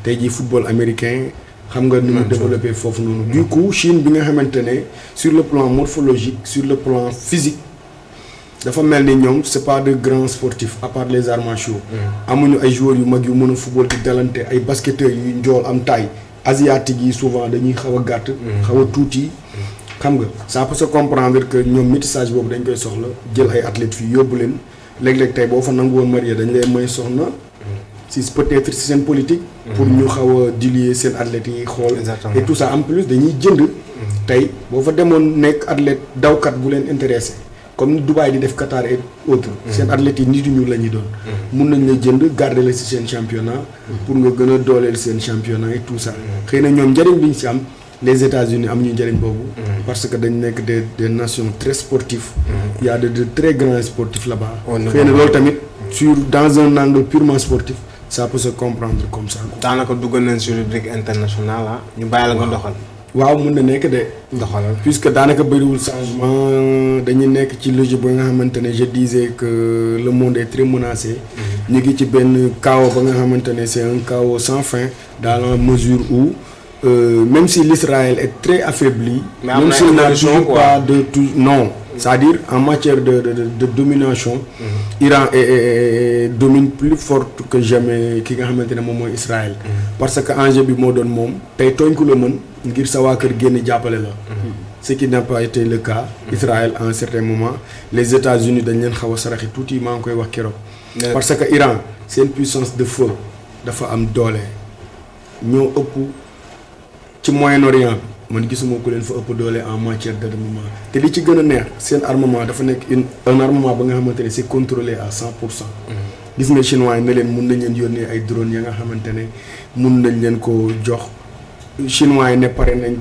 tey jii football américain xam nga ni mu développé foofu noonu du coup Chine bi nga xamante ne sur le plan morphologique sur le plan physique dafa mel ni ñoom c'est pas de grands sportifs à part les arts martiaux amuñu ay joueurs yu mag yu mën a football di dalante ay basketteurs yu njool am taille asiatique yi souvent dañuy xaw a gàtt xaw a tuuti xam nga ça peut se comprendre que ñoom métissage boobu dañ koy soxla jël ay athlètes fii yóbbu leen léeg-léeg tey boo fa nangu woon marié dañ lay may soxna si peut-être si seen politique pour ñu xaw a diluer seen athlètes yi xool et tout ça en plus dañuy jënd tey boo fa demoon nekk athlète dawkat bu leen intéressé comme ni Dubaï di def Qatar et autres seen athlètes yi nit ñu la ñuy doon mun nañ la jënd garder la si seen championnat pour nga gën a dooleel seen championnat et tout ça xëy na ñoom njëriñ bi ñu si am les États-Unis am ñu njëriñ boobu parce que dañ nekk des nations très sportives il y a de très grands sportifs là-bas xëy na loolu tamit sur dans un angle purement sportif ça peut se comprendre comme ça daanaka dugg nañ sur rubrique internationale ah ñu bàyyi la nga doxal waaw mun na nekk de doxalal puisque daanaka bëriwul changement dañuy nekk ci logique ba nga xamante ne je disais que le monde est très menacé ñu ngi ci benn chaos ba nga xamante ne c'est un chaos sans fin dans la mesure où même si l'Israël est très affaibli même s'il n'a toujours pas de tout non c'est-à-dire en matière de domination Iran domine plus forte que jamais ki nga xamante ne moom mooy Israël parce que enjeu bi moo doon moom tey tooñ ku la mën ngir sa waa kër génn jàppale la ce qui n'a pas été le cas Israël à un certain moment les États-Unis dañ leen xaw a saraxi tuuti maa ngi koy wax keroog parce que Iran seen puissance de feu dafa am doole ñoo ëpp ci Moyen-Orient bi man gisuma ku leen fa ëpp doole en matière d'armement te li ci gën a neex seen armement dafa nekk un armement ba nga xamante ne c'est contrôlé à 100%. gis nga chinois yi ne leen mun nañ leen yónnee ay drones ya nga xamante ne mun nañ leen ko jox chinois yi ne pare nañ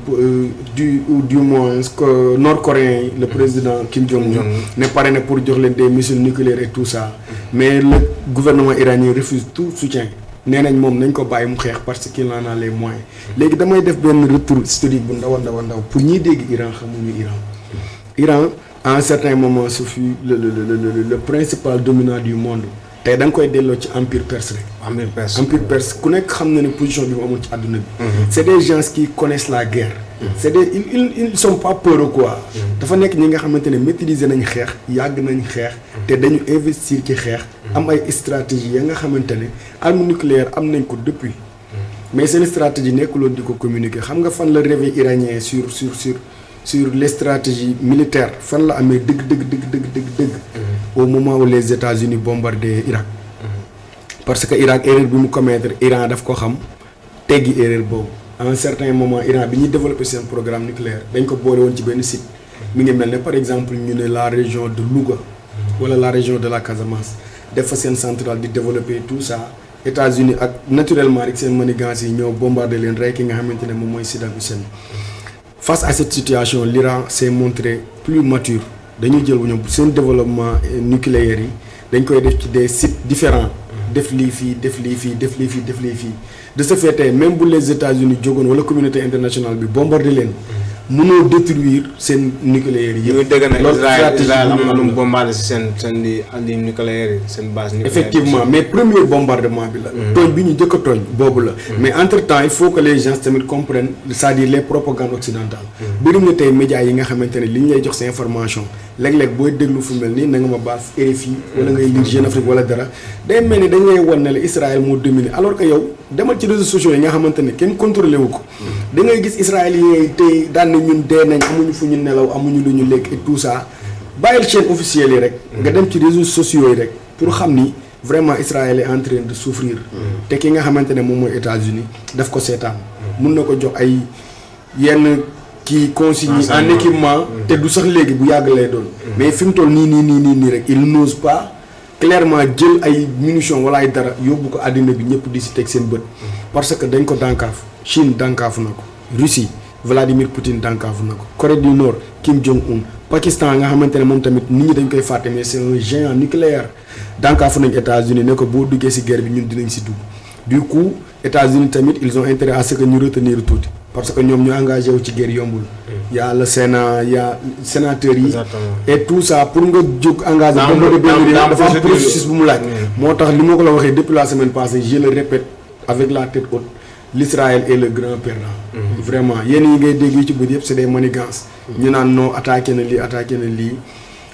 du moins que nord-coréen yi le président Kim Jong-un ne pare na pour jox leen des missiles nucléaires et tout ça mais le gouvernement iranien refuse tout soutien. nee nañ moom nañ ko bàyyi mu xeex parce qu'il en a les moyens léegi damay def benn retour historique bu ndaw a ndaw pour ñiy dégg Iran xamuñu Iran à un certain moment ce fut le principal dominant du monde tey da nga koy delloo ci empire perse rek. empire perse ku nekk xam na ne position bi mu amul ci àdduna bi. c'est des gens qui connaissent la guerre. c'est des ils sont pas peureux quoi. dafa nekk ñi nga xamante ne maîtriser nañ xeex yàgg nañ xeex. te dañu investir ci xeex. am ay stratégie ya nga xamante ne arme nucléaire am nañ ko depuis. mais seen stratégie nekkuloon di ko communiquer xam nga fan la réveil iranien sur les stratégies militaires fan la amee dëgg. au moment où les États-Unis bombardaient Irak. parce que Irak erreur bi mu commettre Iran daf ko xam teggi erreur boobu. à un certain moment Iran bi ñuy développé seen programme nucléaire dañ ko boole woon ci benn site. mi ngi mel ne par exemple ñu ne la région de Louga. wala la région de la Casamance. def fa seen centrale di développer tout ça. États-Unis ak naturellement rek seen manigance yi ñëw bombardé leen rey ki nga xamante ne moom mooy Saddam Hussein. face à cette situation l'Iran s'est montré plus mature dañuy jël bu ñoom seen développement nucléaire yi dañ koy def ci des sites différents def lii fii def lii fii def lii fii def lii fii de ce fait tey même bu les États-Unis jógoon wala communauté internationale bi bombardé leen mënoo détruire seen nucléaire yi. ñu dégg na Israël am na lu mu bombardé si seen li nucléaire yi seen base nucléaire. effectivement mais premier bombardement bi la. tooñ bi ñu njëkk a tooñ boobu la. mais entre temps il faut que les gens tamit comprennent c'est-à-dire les propagandes occidentales. bëri na tey médias yi nga xamante ne li ñu lay jox sa information léeg-léeg booy déglu fu mel ni na nga ma baal RFI wala ngay lire Jeune Afrique wala dara day mel ni dañ lay wan ne la Israël moo dominé alors que yow demal ci réseaux sociaux yi nga xamante ne kenn contrôlé wu ko. da ngay gis israéliens yi tey daan na ñun dee nañ amuñu fu ñu nelaw amuñu lu ñu lekk et tout ça bàyyil chaîne officielle yi rek. nga dem ci réseaux sociaux yi rek pour xam ni vraiment Israël est en train de souffrir. te ki nga xamante ne moom mooy États-Unis daf ko seetaan. mun na ko jox ay yenn kii consignes en équipement. te du sax léegi bu yàgg lay doon. mais fi mu toll nii rek il n'ose pas clairement jël ay munitions wala ay dara yóbbu ko àddina bi ñëpp di si teg seen bët. parce que dañ ko dànkaaf Chine dànkaafu na ko Russie Vladimir Poutine dànkaafu na ko Corée du Nord Kim Jong-un Pakistan nga xamante ne moom tamit nit ñi dañ koy fàtte mais c'est un géant nucléaire dànkaafu nañ États-Unis ne ko boo duggee si guerre bi ñun dinañ si dugg du coup États-Unis tamit ils ont intérêt à ce que ñu retenir tuuti parce que ñoom ñu engagé wu ci guerre yombul. y a le Sénat y a sénateurs yi. et tout ça pour nga jóg engagé. dafa am processus bu mu laaj. moo tax li ma ko la waxee depuis la semaine passée je le répète avec la tête haute. l'Israël est le grand perdant. Vraiment yéen yi ngay dégg ci bët yëpp c'est des manigances. ñu naan non attaqué na lii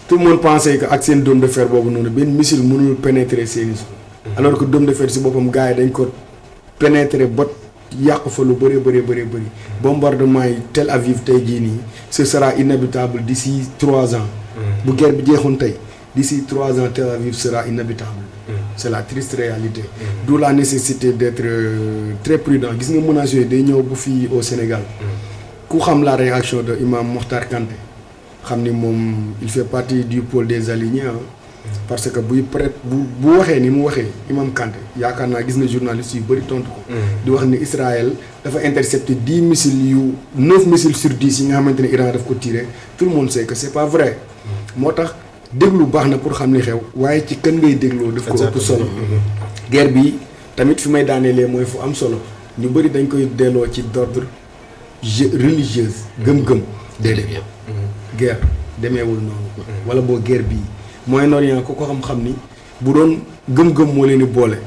tout le monde pensait que ak seen dôme de fer boobu noonu benn missile mënul pénétrer seen alors que dôme de fer si boppam gars yi dañ ko pénétrer bot yàq fa lu bëri. bombardement yi Tel Aviv tey jii nii ce sera inhabitable d'ici 3 ans. bu guerre bi jeexoon tey d'ici 3 ans Tel Aviv sera inhabitable. C'est la triste réalité. D'où la nécessité d'être très prudent gis nga menaces yooyu day ñëw bu fii au Sénégal. ku xam la réaction de Imam Mokhtar Kanté xam ni moom il fait partie du pôle des alignés parce que buy bu waxee ni mu waxee Imam Kanté yaakaar naa gis nga journalistes yu bëri tontu ko. di wax ni Israël dafa intercepté 10 missiles yu 9 missiles sur 10 yi nga xamante ne Iran daf ko tiré tout le monde sait que c'est pas vrai. moo tax déglu baax na pour xam li xew waaye ci kan ngay dégloo daf ko ëpp solo. guerre bi tamit fi may daaneelee mooy fu am solo ñu bëri dañ koy delloo ci d'ordre religieuse. gëm-gëm déedéet. guerre demeewul noonu. wala boo guerre bii. Moyen-Orient ku ko xam-xam ni bu doon gëm-gëm moo leen di boole.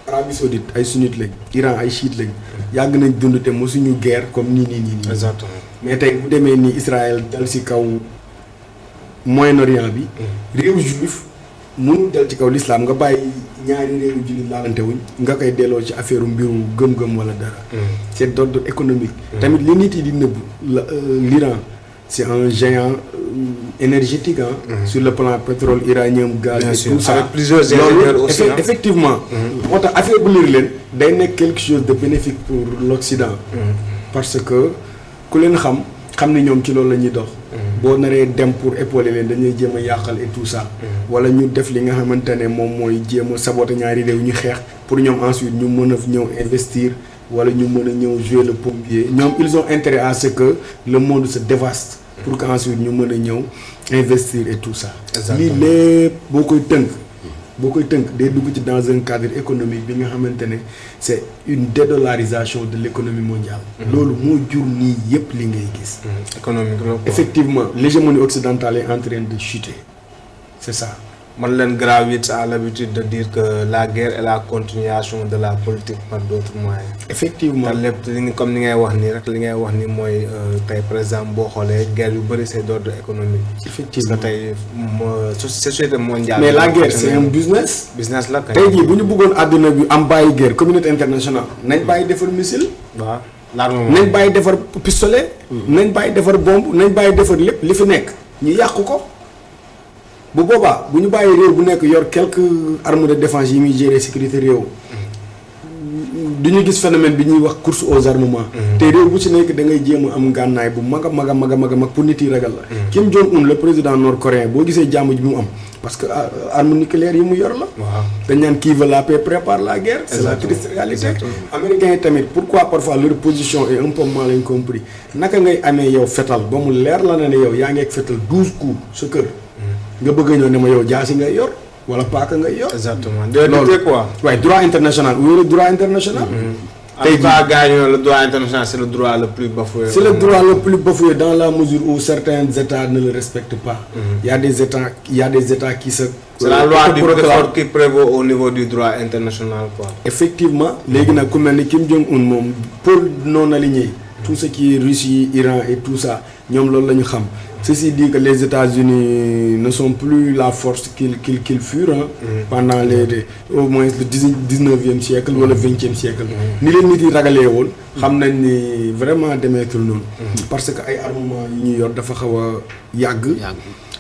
Arabie Saoudite ay sunnite lañ. Iran ay chiite lañ. yàgg nañ dund te mosuñu guerre comme nii. exactement mais tey bu demee nii Israël dal ci kaw Moyen-Orient bi. réew juif mënul dal ci kaw l'islam nga bàyyi ñaari réewu jullit laalante wuñ nga koy delloo ci affaire mbiru gëm-gëm wala dara. c'est d'ordre économique. tamit li nit yi di nëbb l'Iran c'est un géant énergétique sur le plan pétrole uranium gaz et tout ça avec plusieurs ingénieurs aussi effectivement moo tax affaiblir leen day nekk quelque chose de bénéfique pour l'Occident parce que ku leen xam ni ñoom ci loolu la ñuy dox boo naree dem pour épauler leen dañuy jéem a yàqal et tout ça wala ñu def li nga xamante ne moom mooy jéem a saboter ñaari réew ñu xeex pour ñoom ensuite ñu mën a ñëw investir wala ñu mën a ñëw jouer le pompier ñoom ils ont intérêt à ce que le monde se dévaste pour que ensuite ñu mën a ñëw investir et tout ça. lii lépp boo koy tënk day dugg ci dans un cadre économique bi nga xamante ne c'est une dédollarisation de l'économie mondiale. loolu moo jur nii yépp li ngay gis. économique effectivement l'hégémonie occidentale est en train de chuter c'est ça man leen Gravitz a l'habitude de dire que la guerre est la continuation de la politique par d'autres moyens. effectivement te lépp comme ni ngay wax nii rek li ngay wax ni mooy tey par exemple boo xoolee guerre yu bëri c'est d'ordre économique. effectivement parce que tey société mondiale. mais la guerre c'est un business. business la kay. tey jii bu ñu bëggoon àdduna bi am bàyyi guerre communauté internationale nañ bàyyi defar missile. waaw l'armement nañ bàyyi defar pistolet. nañ bàyyi defar bombe nañ bàyyi defar lépp li fi nekk ñu yàq ko. bu boobaa bu ñu bàyyi réew bu nekk yor quelques armes de défense yi muy gérer sécurité réew. du ñu gis phénomène bi ñuy wax course aux armements. te réew bu ci nekk da ngay jéem a am gànnaay bu mag a mag a mag a mag a mag pour nit yi ragal la. Kim Jong-un le président nord-coréen boo gisee jàmm ji mu am parce que arme nucléaire yi mu yor la. waaw dañ naan qui veut la paix prépare la guerre. c'est la triste réalité. américains yi tamit pourquoi parfois leur position est un peu mal incompris naka ngay amee yow fetal ba mu leer la ne yow yaa ngi ak fetal 12 coups sa kër. nga bëgg a ñëw ne ma yow jaasi ngay yor wala paaka ngay yor. exactement loolu quoi. waaye droit international où est le droit international. tey jii gaañoo le droit international c'est le droit le plus bafoué. c'est le droit le plus bafoué dans la mesure où certains États ne le respectent pas. Il y a des États qui se. c'est la loi du plus fort qui prévaut au niveau du droit international quoi. effectivement léegi nag ku mel ni Kim Jong-un moom pour non aligné tout ce qui est Russie Iran et tout ça ñoom loolu la ñu xam. Ceci dit que les États-Unis ne sont plus la force qu'ils furent pendant au moins le 19e siècle ou le 20e siècle. Ni leen nit yi ragalee woon xam nañ ni vraiment demeetul noonu. parce que ay armement yi ñu yor dafa xaw a yàgg.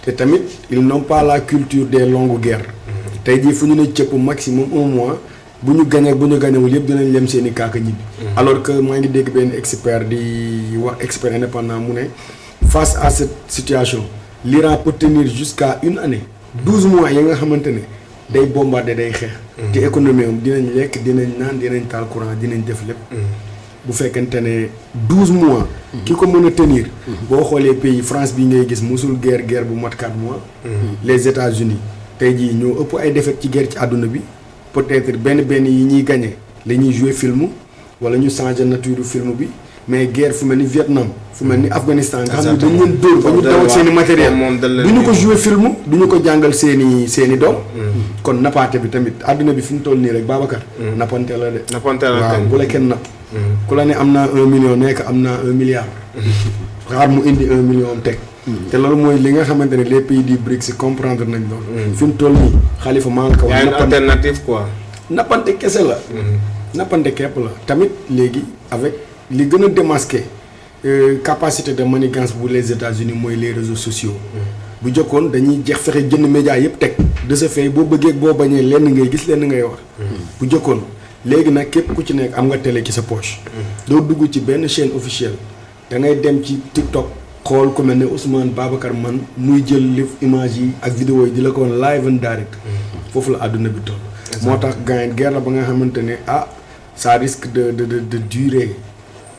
te tamit ils n'ont pas la culture des longues guerres. tey jii fu ñu ne cëpp maximum un mois bu ñu gañee bu ñu gañewul yëpp dinañ lem seen i kaaka ñibbi. alors que maa ngi dégg benn expert di wax expert indépendant mu ne. Face à cette situation l'Iran peut tenir jusqu'à une année 12 mois yi nga xamante ne day bombarder day xeex te économie am dinañ lekk dinañ naan dinañ taal courant dinañ def lépp bu fekkente ne 12 mois ki ko mën a tenir boo xoolee pays France bi ngay gis musul guerre bu mat 4 mois les États-Unis tey jii ñoo ëpp ay défaites ci guerre ci àdduna bi peut-être benn yi ñuy gagné la ñuy jouer film wala ñu changer nature film bi mais guerre fu mel ni Vietnam fu mel ni Afghanistan nga xam ne dañ leen dóor ba ñu dawal seen i matériel du ñu ko jouer film du ñu ko jàngal seen i doom kon nappaate bi tamit àdduna bi fi mu toll nii rek Babacar nappante la de waaw bu la kenn napp ku la ne am naa 1 million nekk am naa 1 milliard xaar mu indi 1 million am teg te loolu mooy li nga xamante ne les pays du BRICS comprendre nañ loolu fi mu toll nii Khalifa maa ngi ko wax alternative quoi nappante kese la nappante képp la tamit léegi avec li gën a démasqué capacité de manigance bu les États-Unis mooy les réseaux sociaux bu jokkoon dañuy jeex fexe jënd média yëpp teg de ce fait boo bëggee boo bañee lenn ngay gis lenn ngay wax bu jokkoon léegi nag képp ku ci nekk am nga télé ci sa poche doo dugg ci benn chaîne officielle da ngay dem ci TikTok xool ku mel ne Ousmane Babacar man muy jël li image yi ak vidéo yi di la ko woon live and direct foofu la àdduna bi toll moo tax gaañ guerre la ba nga xamante ne ça risque de durer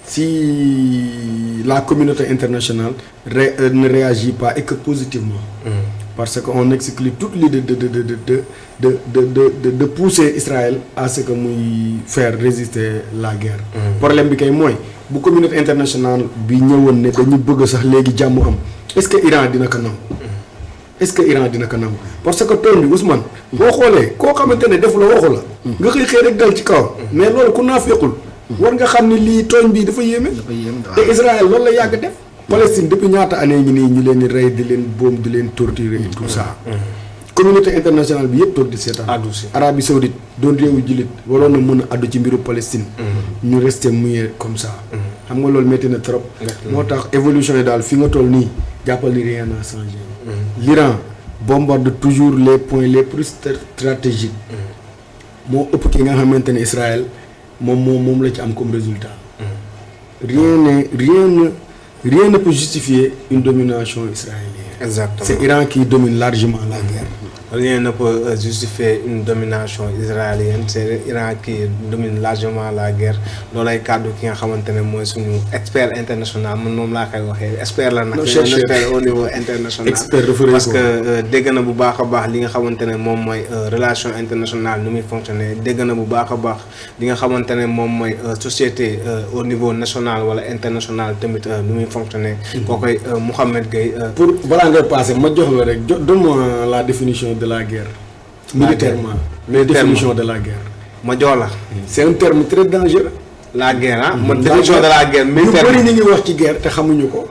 si la communauté internationale ne réagit pas et que positivement parce que on exclut toute l'idée de pousser Israël à ce que muy faire résister la guerre problème bi kay mooy bu communauté internationale bi ñëwoon ne dañu bëgg sax léegi jàmm am est-ce que Iran dina ko nangu parce que tooñ bi Ousmane boo xoolee koo xamante ne defu la waxu la nga xëy rek dal ci kaw mais loolu ku naa fekkul war nga xam ni lii tooñ bii dafa yéeme te Israël loolu la yàgg def Palestine depuis ñaata année ngi nii ñu leen di rey di leen boom di leen torturer et tout ça communauté internationale bi yëpp toog di seetaan Arabie Saoudite doon réewu jullit waroon na mën a addu ci mbiru Palestine ñu resté mouillé comme ça xam nga loolu métti na trop moo tax évolution yi daal fi nga toll nii jàppal ni rien n'a changé l'Iran bombarde toujours les points les plus stratégiques moo ëpp ki nga xamante ne Israël moom la ci am comme résultat rien ne peut justifier une domination israélienne. Exactement. C'est l'Iran qui domine largement la guerre. Rien ne peut justifier une domination israélienne, c'est l'Iran qui domine largement la guerre. Loolu ay kàddu ki nga xamante ne mooy suñu expert international man moom laa koy waxee expert la nag. expert au niveau international. parce que dégg na bu baax a baax li nga xamante ne moom mooy relation internationale nu muy fonctionner dégg na bu baax a baax li nga xamante ne moom mooy société au niveau national wala international tamit nu muy fonctionner. kookoy Mouhamed Gueye. pour balaa ngay passer ma jox la rek donne-moi la définition de la guerre. Militairement. Définition de la guerre. ma jox la. C'est un terme très dangereux. La guerre ah. ma définition de la guerre militairement ñu bëri ñu ngi wax ci guerre te xamuñu ko.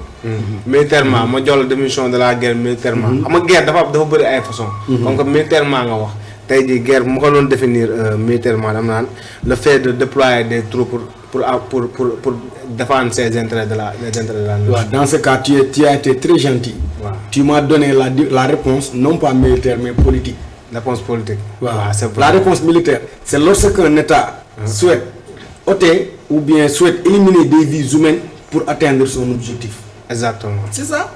militairement ma jox la définition de la guerre militairement. xam nga guerre dafa bëri ay façon. comme que militairement nga wax. tey jii guerre bu ma ko doon définir militairement dama naan le fait de déployer des troupes pour défendre ses intérêts de la nation. Ouais, dans ce cas tu as été très gentil. Ouais. Tu m'as donné la réponse non pas militaire mais politique. Réponse politique. Ouais. Ouais, c'est la réponse militaire c'est lorsqu'un État souhaite ôter ou bien souhaite éliminer des vies humaines pour atteindre son objectif. Exactement. C'est ça.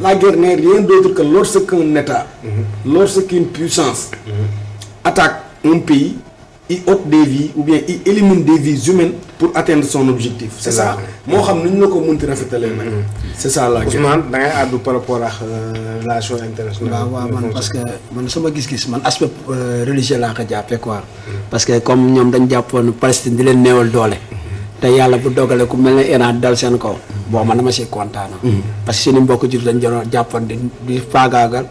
La guerre n'est rien d'autre que lorsqu'un État, lorsqu'une puissance attaque un pays, il ôte des vies ou bien il élimine des vies humaines pour atteindre son objectif. C'est ça. Moo xam ni ñu la ko mënti rafetalee nag. C'est ça la guerre. Ousmane da ngay àddu par rapport ak relation internationale. waaw man parce que man sama gis-gis man aspect religieux laa ko jàppee quoi. parce que comme ñoom dañ jàppoon Palestine di leen néewal doole. te yàlla bu dogale ku mel ne Iran dal seen kaw. bon man dama siy kontaan. parce que suñu mbokk jur dañ doon jàppoon di faagaagal.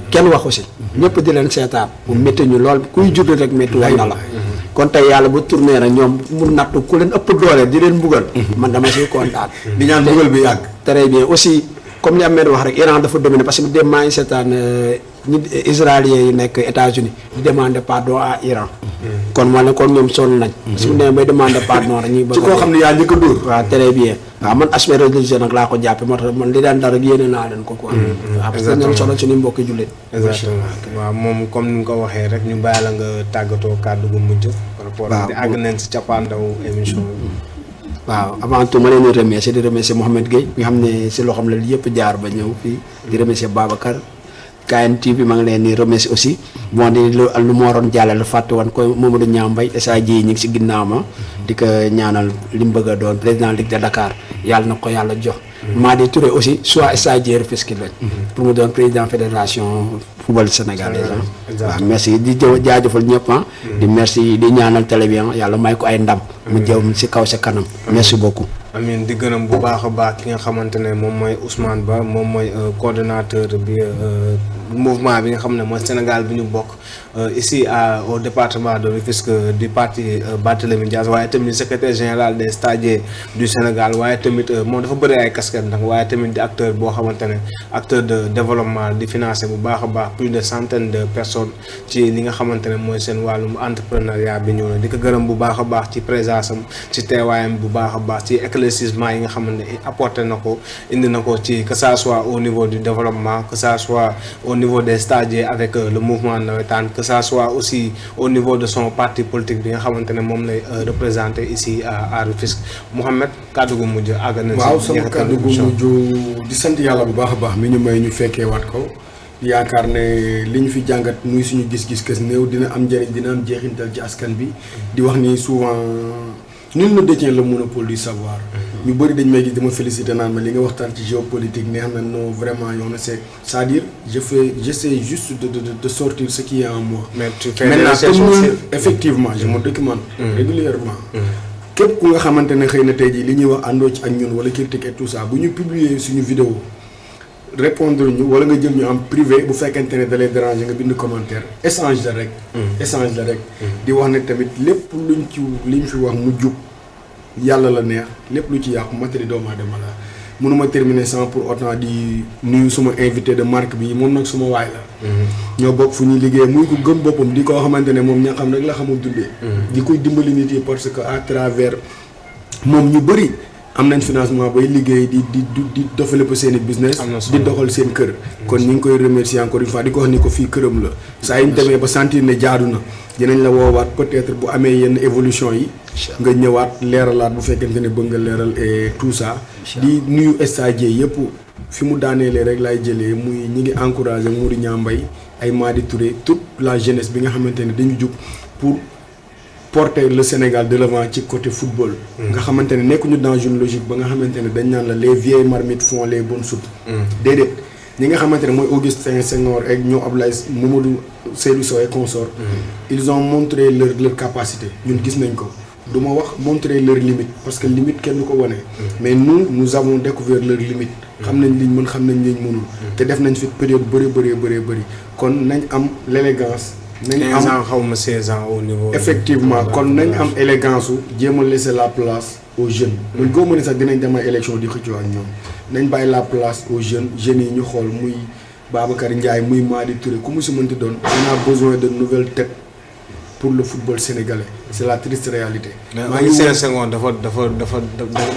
kenn waxu si. ñëpp di leen seetaan. mu métti ñu lool kuy jur rek métti woon na la. kon tey yàlla bu tourné rek ñoom mu nattu ku leen ëpp doole di leen mbugal. man dama siy kontaan. di ñaan mbugal bi yàgg. très bien aussi comme li Ahmed wax rek Iran dafa dominé parce que dem maa ngi seetaan ñi israéliens yi nekk États-Unis di demander pardon à Iran. kon moo ne kon ñoom sonn nañ. parce que bu demee bay demander pardon rek ñuy bëgg ci koo xam ne yaa njëkk a dóor. waaw très bien waaw man aspect religieux nag laa ko jàppe moo tax man li daan dara yéene naa leen ko quoi. waaw parce que ñoom solo suñu mbokki jullit. exactement waaw moom comme ni nga ko waxee rek ñu bàyyi la nga tàggatoo kàddu gu mujj. par rapport ak di àgg nañ si cappaandaw émission bi. waaw avant tout ma leen di remercier Mouhamed Gueye nga xam ne si loxoom la yëpp jaar ba ñëw fii di remercier Babacar KNTV maa ngi leen di remercier aussi bon di lu ma waroon jàllale fàtte woon ko Mamadou Niang Mbaye SAG yi ñu ngi si ginnaaw ma di ko ñaanal li mu bëgg a doon président Ligue de Dakar yàlla na ko yàlla jox. Madi Touré aussi soit SAG Rufisque lañ pour mu doon président fédération football sénégalaise. waaw merci di jaajëfal ñëpp di merci di ñaanal télé bi yàlla may ko ay ndam. mu jëm si kaw sa kanam. merci beaucoup. amiin di gërëm bu baax a baax ki nga xamante ne moom mooy Ousmane Ba moom mooy coordonnateur bi mouvement bi nga xam ne mooy Sénégal bi ñu bokk ici au département de Rufisque du parti Barthélémy Dias waaye tamit secrétaire général des stagiaires du Sénégal waaye tamit moom dafa bëri ay casquettes nag waaye tamit di acteur boo xamante ne acteur de développement di financer bu baax a baax plus de centaines de personnes ci li nga xamante ne mooy seen wàllum entrepreneuriat bi ñëw na di ko gërëm bu baax a baax ci présence am ci teewaayam bu baax a baax ci éclaircissement yi nga xamante ne apporté na ko indi na ko ci que ça soit au niveau du développement que ça soit au niveau des stagiaires avec le mouvement navétane que ça soit aussi au niveau de son parti politique bi nga xamante ne moom lay représenté ici à Rufisque. Mouhamed kàddu gu mujj àgg na. waaw sama kàddu gu mujj di sant yàlla bu baax a baax mi ñu may ñu fekkee waat ko yaakaar ne li ñu fi jàngat muy suñu gis-gis kës néew dina am njëriñ dina am jeexintal ci askan bi di wax ni souvent nul ne détient le monopole du savoir. ñu bëri dañ may gis dama félicité naan ma li nga waxtaan ci géopolitique neex na non vraiment yow na c'est-à-dire j'essaie juste de sortir ce qui est en moi. mais tu fais maintenant comme effectivement je me documente régulièrement. képp ku nga xamante ne xëy na tey jii li ñuy wax àndoo ci ak ñun wala critique et tout ça bu ñu publier suñu vidéo répondre ñu wala nga jël ñu en privé bu fekkente ne da lay déranger nga bind commentaire échange la rek. échange la rek. di wax ne tamit lépp liñ fi wax mu jub yàlla la neex lépp lu ci yàqu matériel doomu aadama la mënuma terminer sans pour autant di nuyu suma invité de marque bi moom nag suma waay la. ñoo bokk fu ñuy liggéey muy ko gëm boppam di koo xamante ne moom ña xam rek la xamul dundee. di koy dimbali nit yi parce que à travers moom ñu bëri am nañ financement bay liggéey di développer seen i business. di doxal seen kër. kon ñu ngi koy remercier encore une fois di ko wax ni ko fii këram la. saa yu ñu demee ba sentir ne jaadu na dinañ la woowaat peut-être bu amee yenn évolution yi. nga ñëwaat leeralaat bu fekkente ne bëgg nga leeral et tout ça. di nuyu stagiaires yëpp fi mu daaneelee rek laay jëlee muy ñi ngi encouragé Mouri Niang Mbaye ay Madi Touré toute la jeunesse bi nga xamante ne dañu jug pour porter le Sénégal de l'avant ci côté football. nga xamante ne nekkuñu dans une logique ba nga xamante ne dañ naan la les vieilles marmites font les bonnes soupes. déedéet ñi nga xamante ne mooy Augustin Senghor ak ñoom Abdoulaye Mamadou Seydou Sow et consorts. ils ont montré leur capacité ñun gis nañ ko. duma wax montrer leurs limites parce que limite kenn du ko wane. mais nous avons découvert leurs limites xam nañ liñ mën xam nañ liñ mënul te def nañ fi période bëri kon nañ am l'élégance nañ am 15 ans xaw ma 16 ans au niveau effectivement kon nañ am élégance su jéem a laisser la place aux jeunes man góob ma ne sax dinañ dem ay élection di xëccoo ak ñoom nañ bàyyi la place aux jeunes yi ñu xool muy Babacar Ndiaye muy Madi Touré ku mu si mënti doon on a besoin de nouvelles têtes pour le football sénégalais c'est la triste réalité. maa ngi seen seconde dafa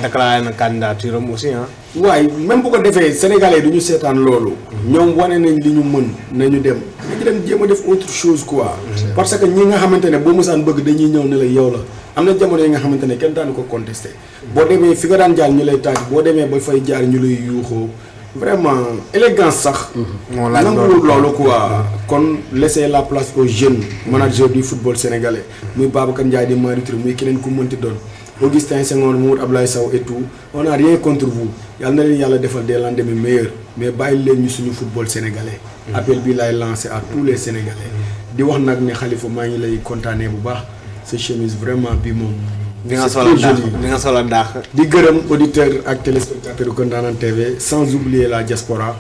déclaré na candidature am aussi ah. waaye même bu ko defee sénégalais du ñu seetaan loolu. ñoom wane nañ li ñu mën nañu dem. dañu dem jéem a def autre chose quoi. parce que ñi nga xamante ne boo mësaan bëgg dañuy ñëw ne la yow la am na jamono yi nga xamante ne kenn daanu ko contesté. boo demee fi nga daan jaar ñu lay taaj boo demee ba fay jaar ñu lay yuuxoo vraiment élégance sax. moo laaj loolu quoi. kon laisser la place aux jeunes managers du football sénégalais muy Babacar Ndiaye di Madi Touré muy keneen ku mënti doon Augustin Senghor Mamadou Abdoulaye Sow et tout on a rien contre vous yàlla na leen yàlla defal des lendemains meilleurs mais bàyyi leen ñu suñu football sénégalais. appel bi laay lancé à tous les sénégalais. di wax nag ne Khalifa maa ngi lay kontaanee bu baax sa chemise vraiment bi moom. di nga solo daax di gërëm auditeur ak téléspectateur yu Ndanane TV sans oublier la diaspora.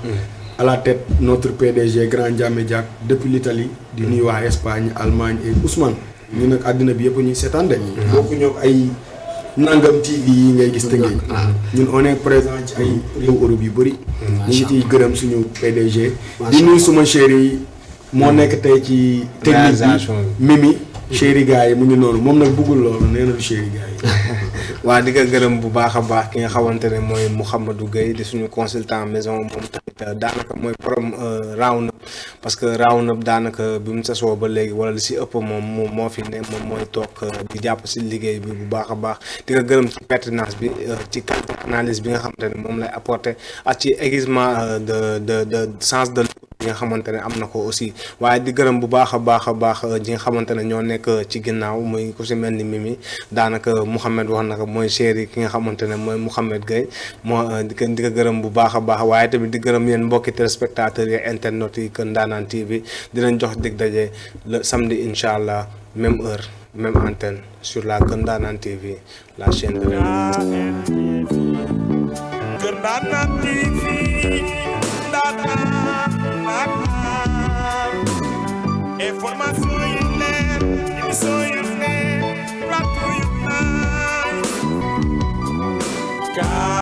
à la tête notre PDG Grand Ndiamé Diack depuis l'Italie di nuyu waa Espagne Allemagne et Ousmane. ñu nag àddina bi yëpp ñuy seetaan de. bokku ñoo ay nangam TV yi ngay gis tënkee. ñun on est présent ci ay réew Europe yu bëri. ñu ngi ciy gërëm suñu PDG. di nuyu suma chéri moo nekk tey ci. technique bi Mimi. chéri gars yi mu ngi noonu moom nag bëggul loolu nee na du chéri gars yi. waa di ko gërëm bu baax a baax ki nga xamante ne mooy Mouhamadou Gueye di suñu consultant maison moom tamit daanaka mooy borom Round Up parce que Round Up daanaka bi mu sasoo ba léegi wala li si ëpp moom moo fi ne moom mooy toog di jàpp si liggéey bi bu baax a baax di ko gërëm ci pertinence bi ci analyse bi nga xamante ne moom lay apporter ak ci aiguisement de sens de bi nga xamante ne am na ko aussi waaye di gërëm bu baax a baax ji nga xamante ne ñoo nekk ci ginnaaw muy ku si mel ni Mimi daanaka Mouhamed wax na ko mooy chéri ki nga xamante ne mooy Mouhamed Gueye moo di ko gërëm bu baax a baax waaye tamit di gërëm yéen mbokki téléspectateurs yi internet yi Kër Ndanane TV dinañ jox dig daje le samedi incha allah même heure même antenne sur la Kër Ndanane TV la chaîne de Kër Ndanane TV information yu leer émission yu leer plateau yu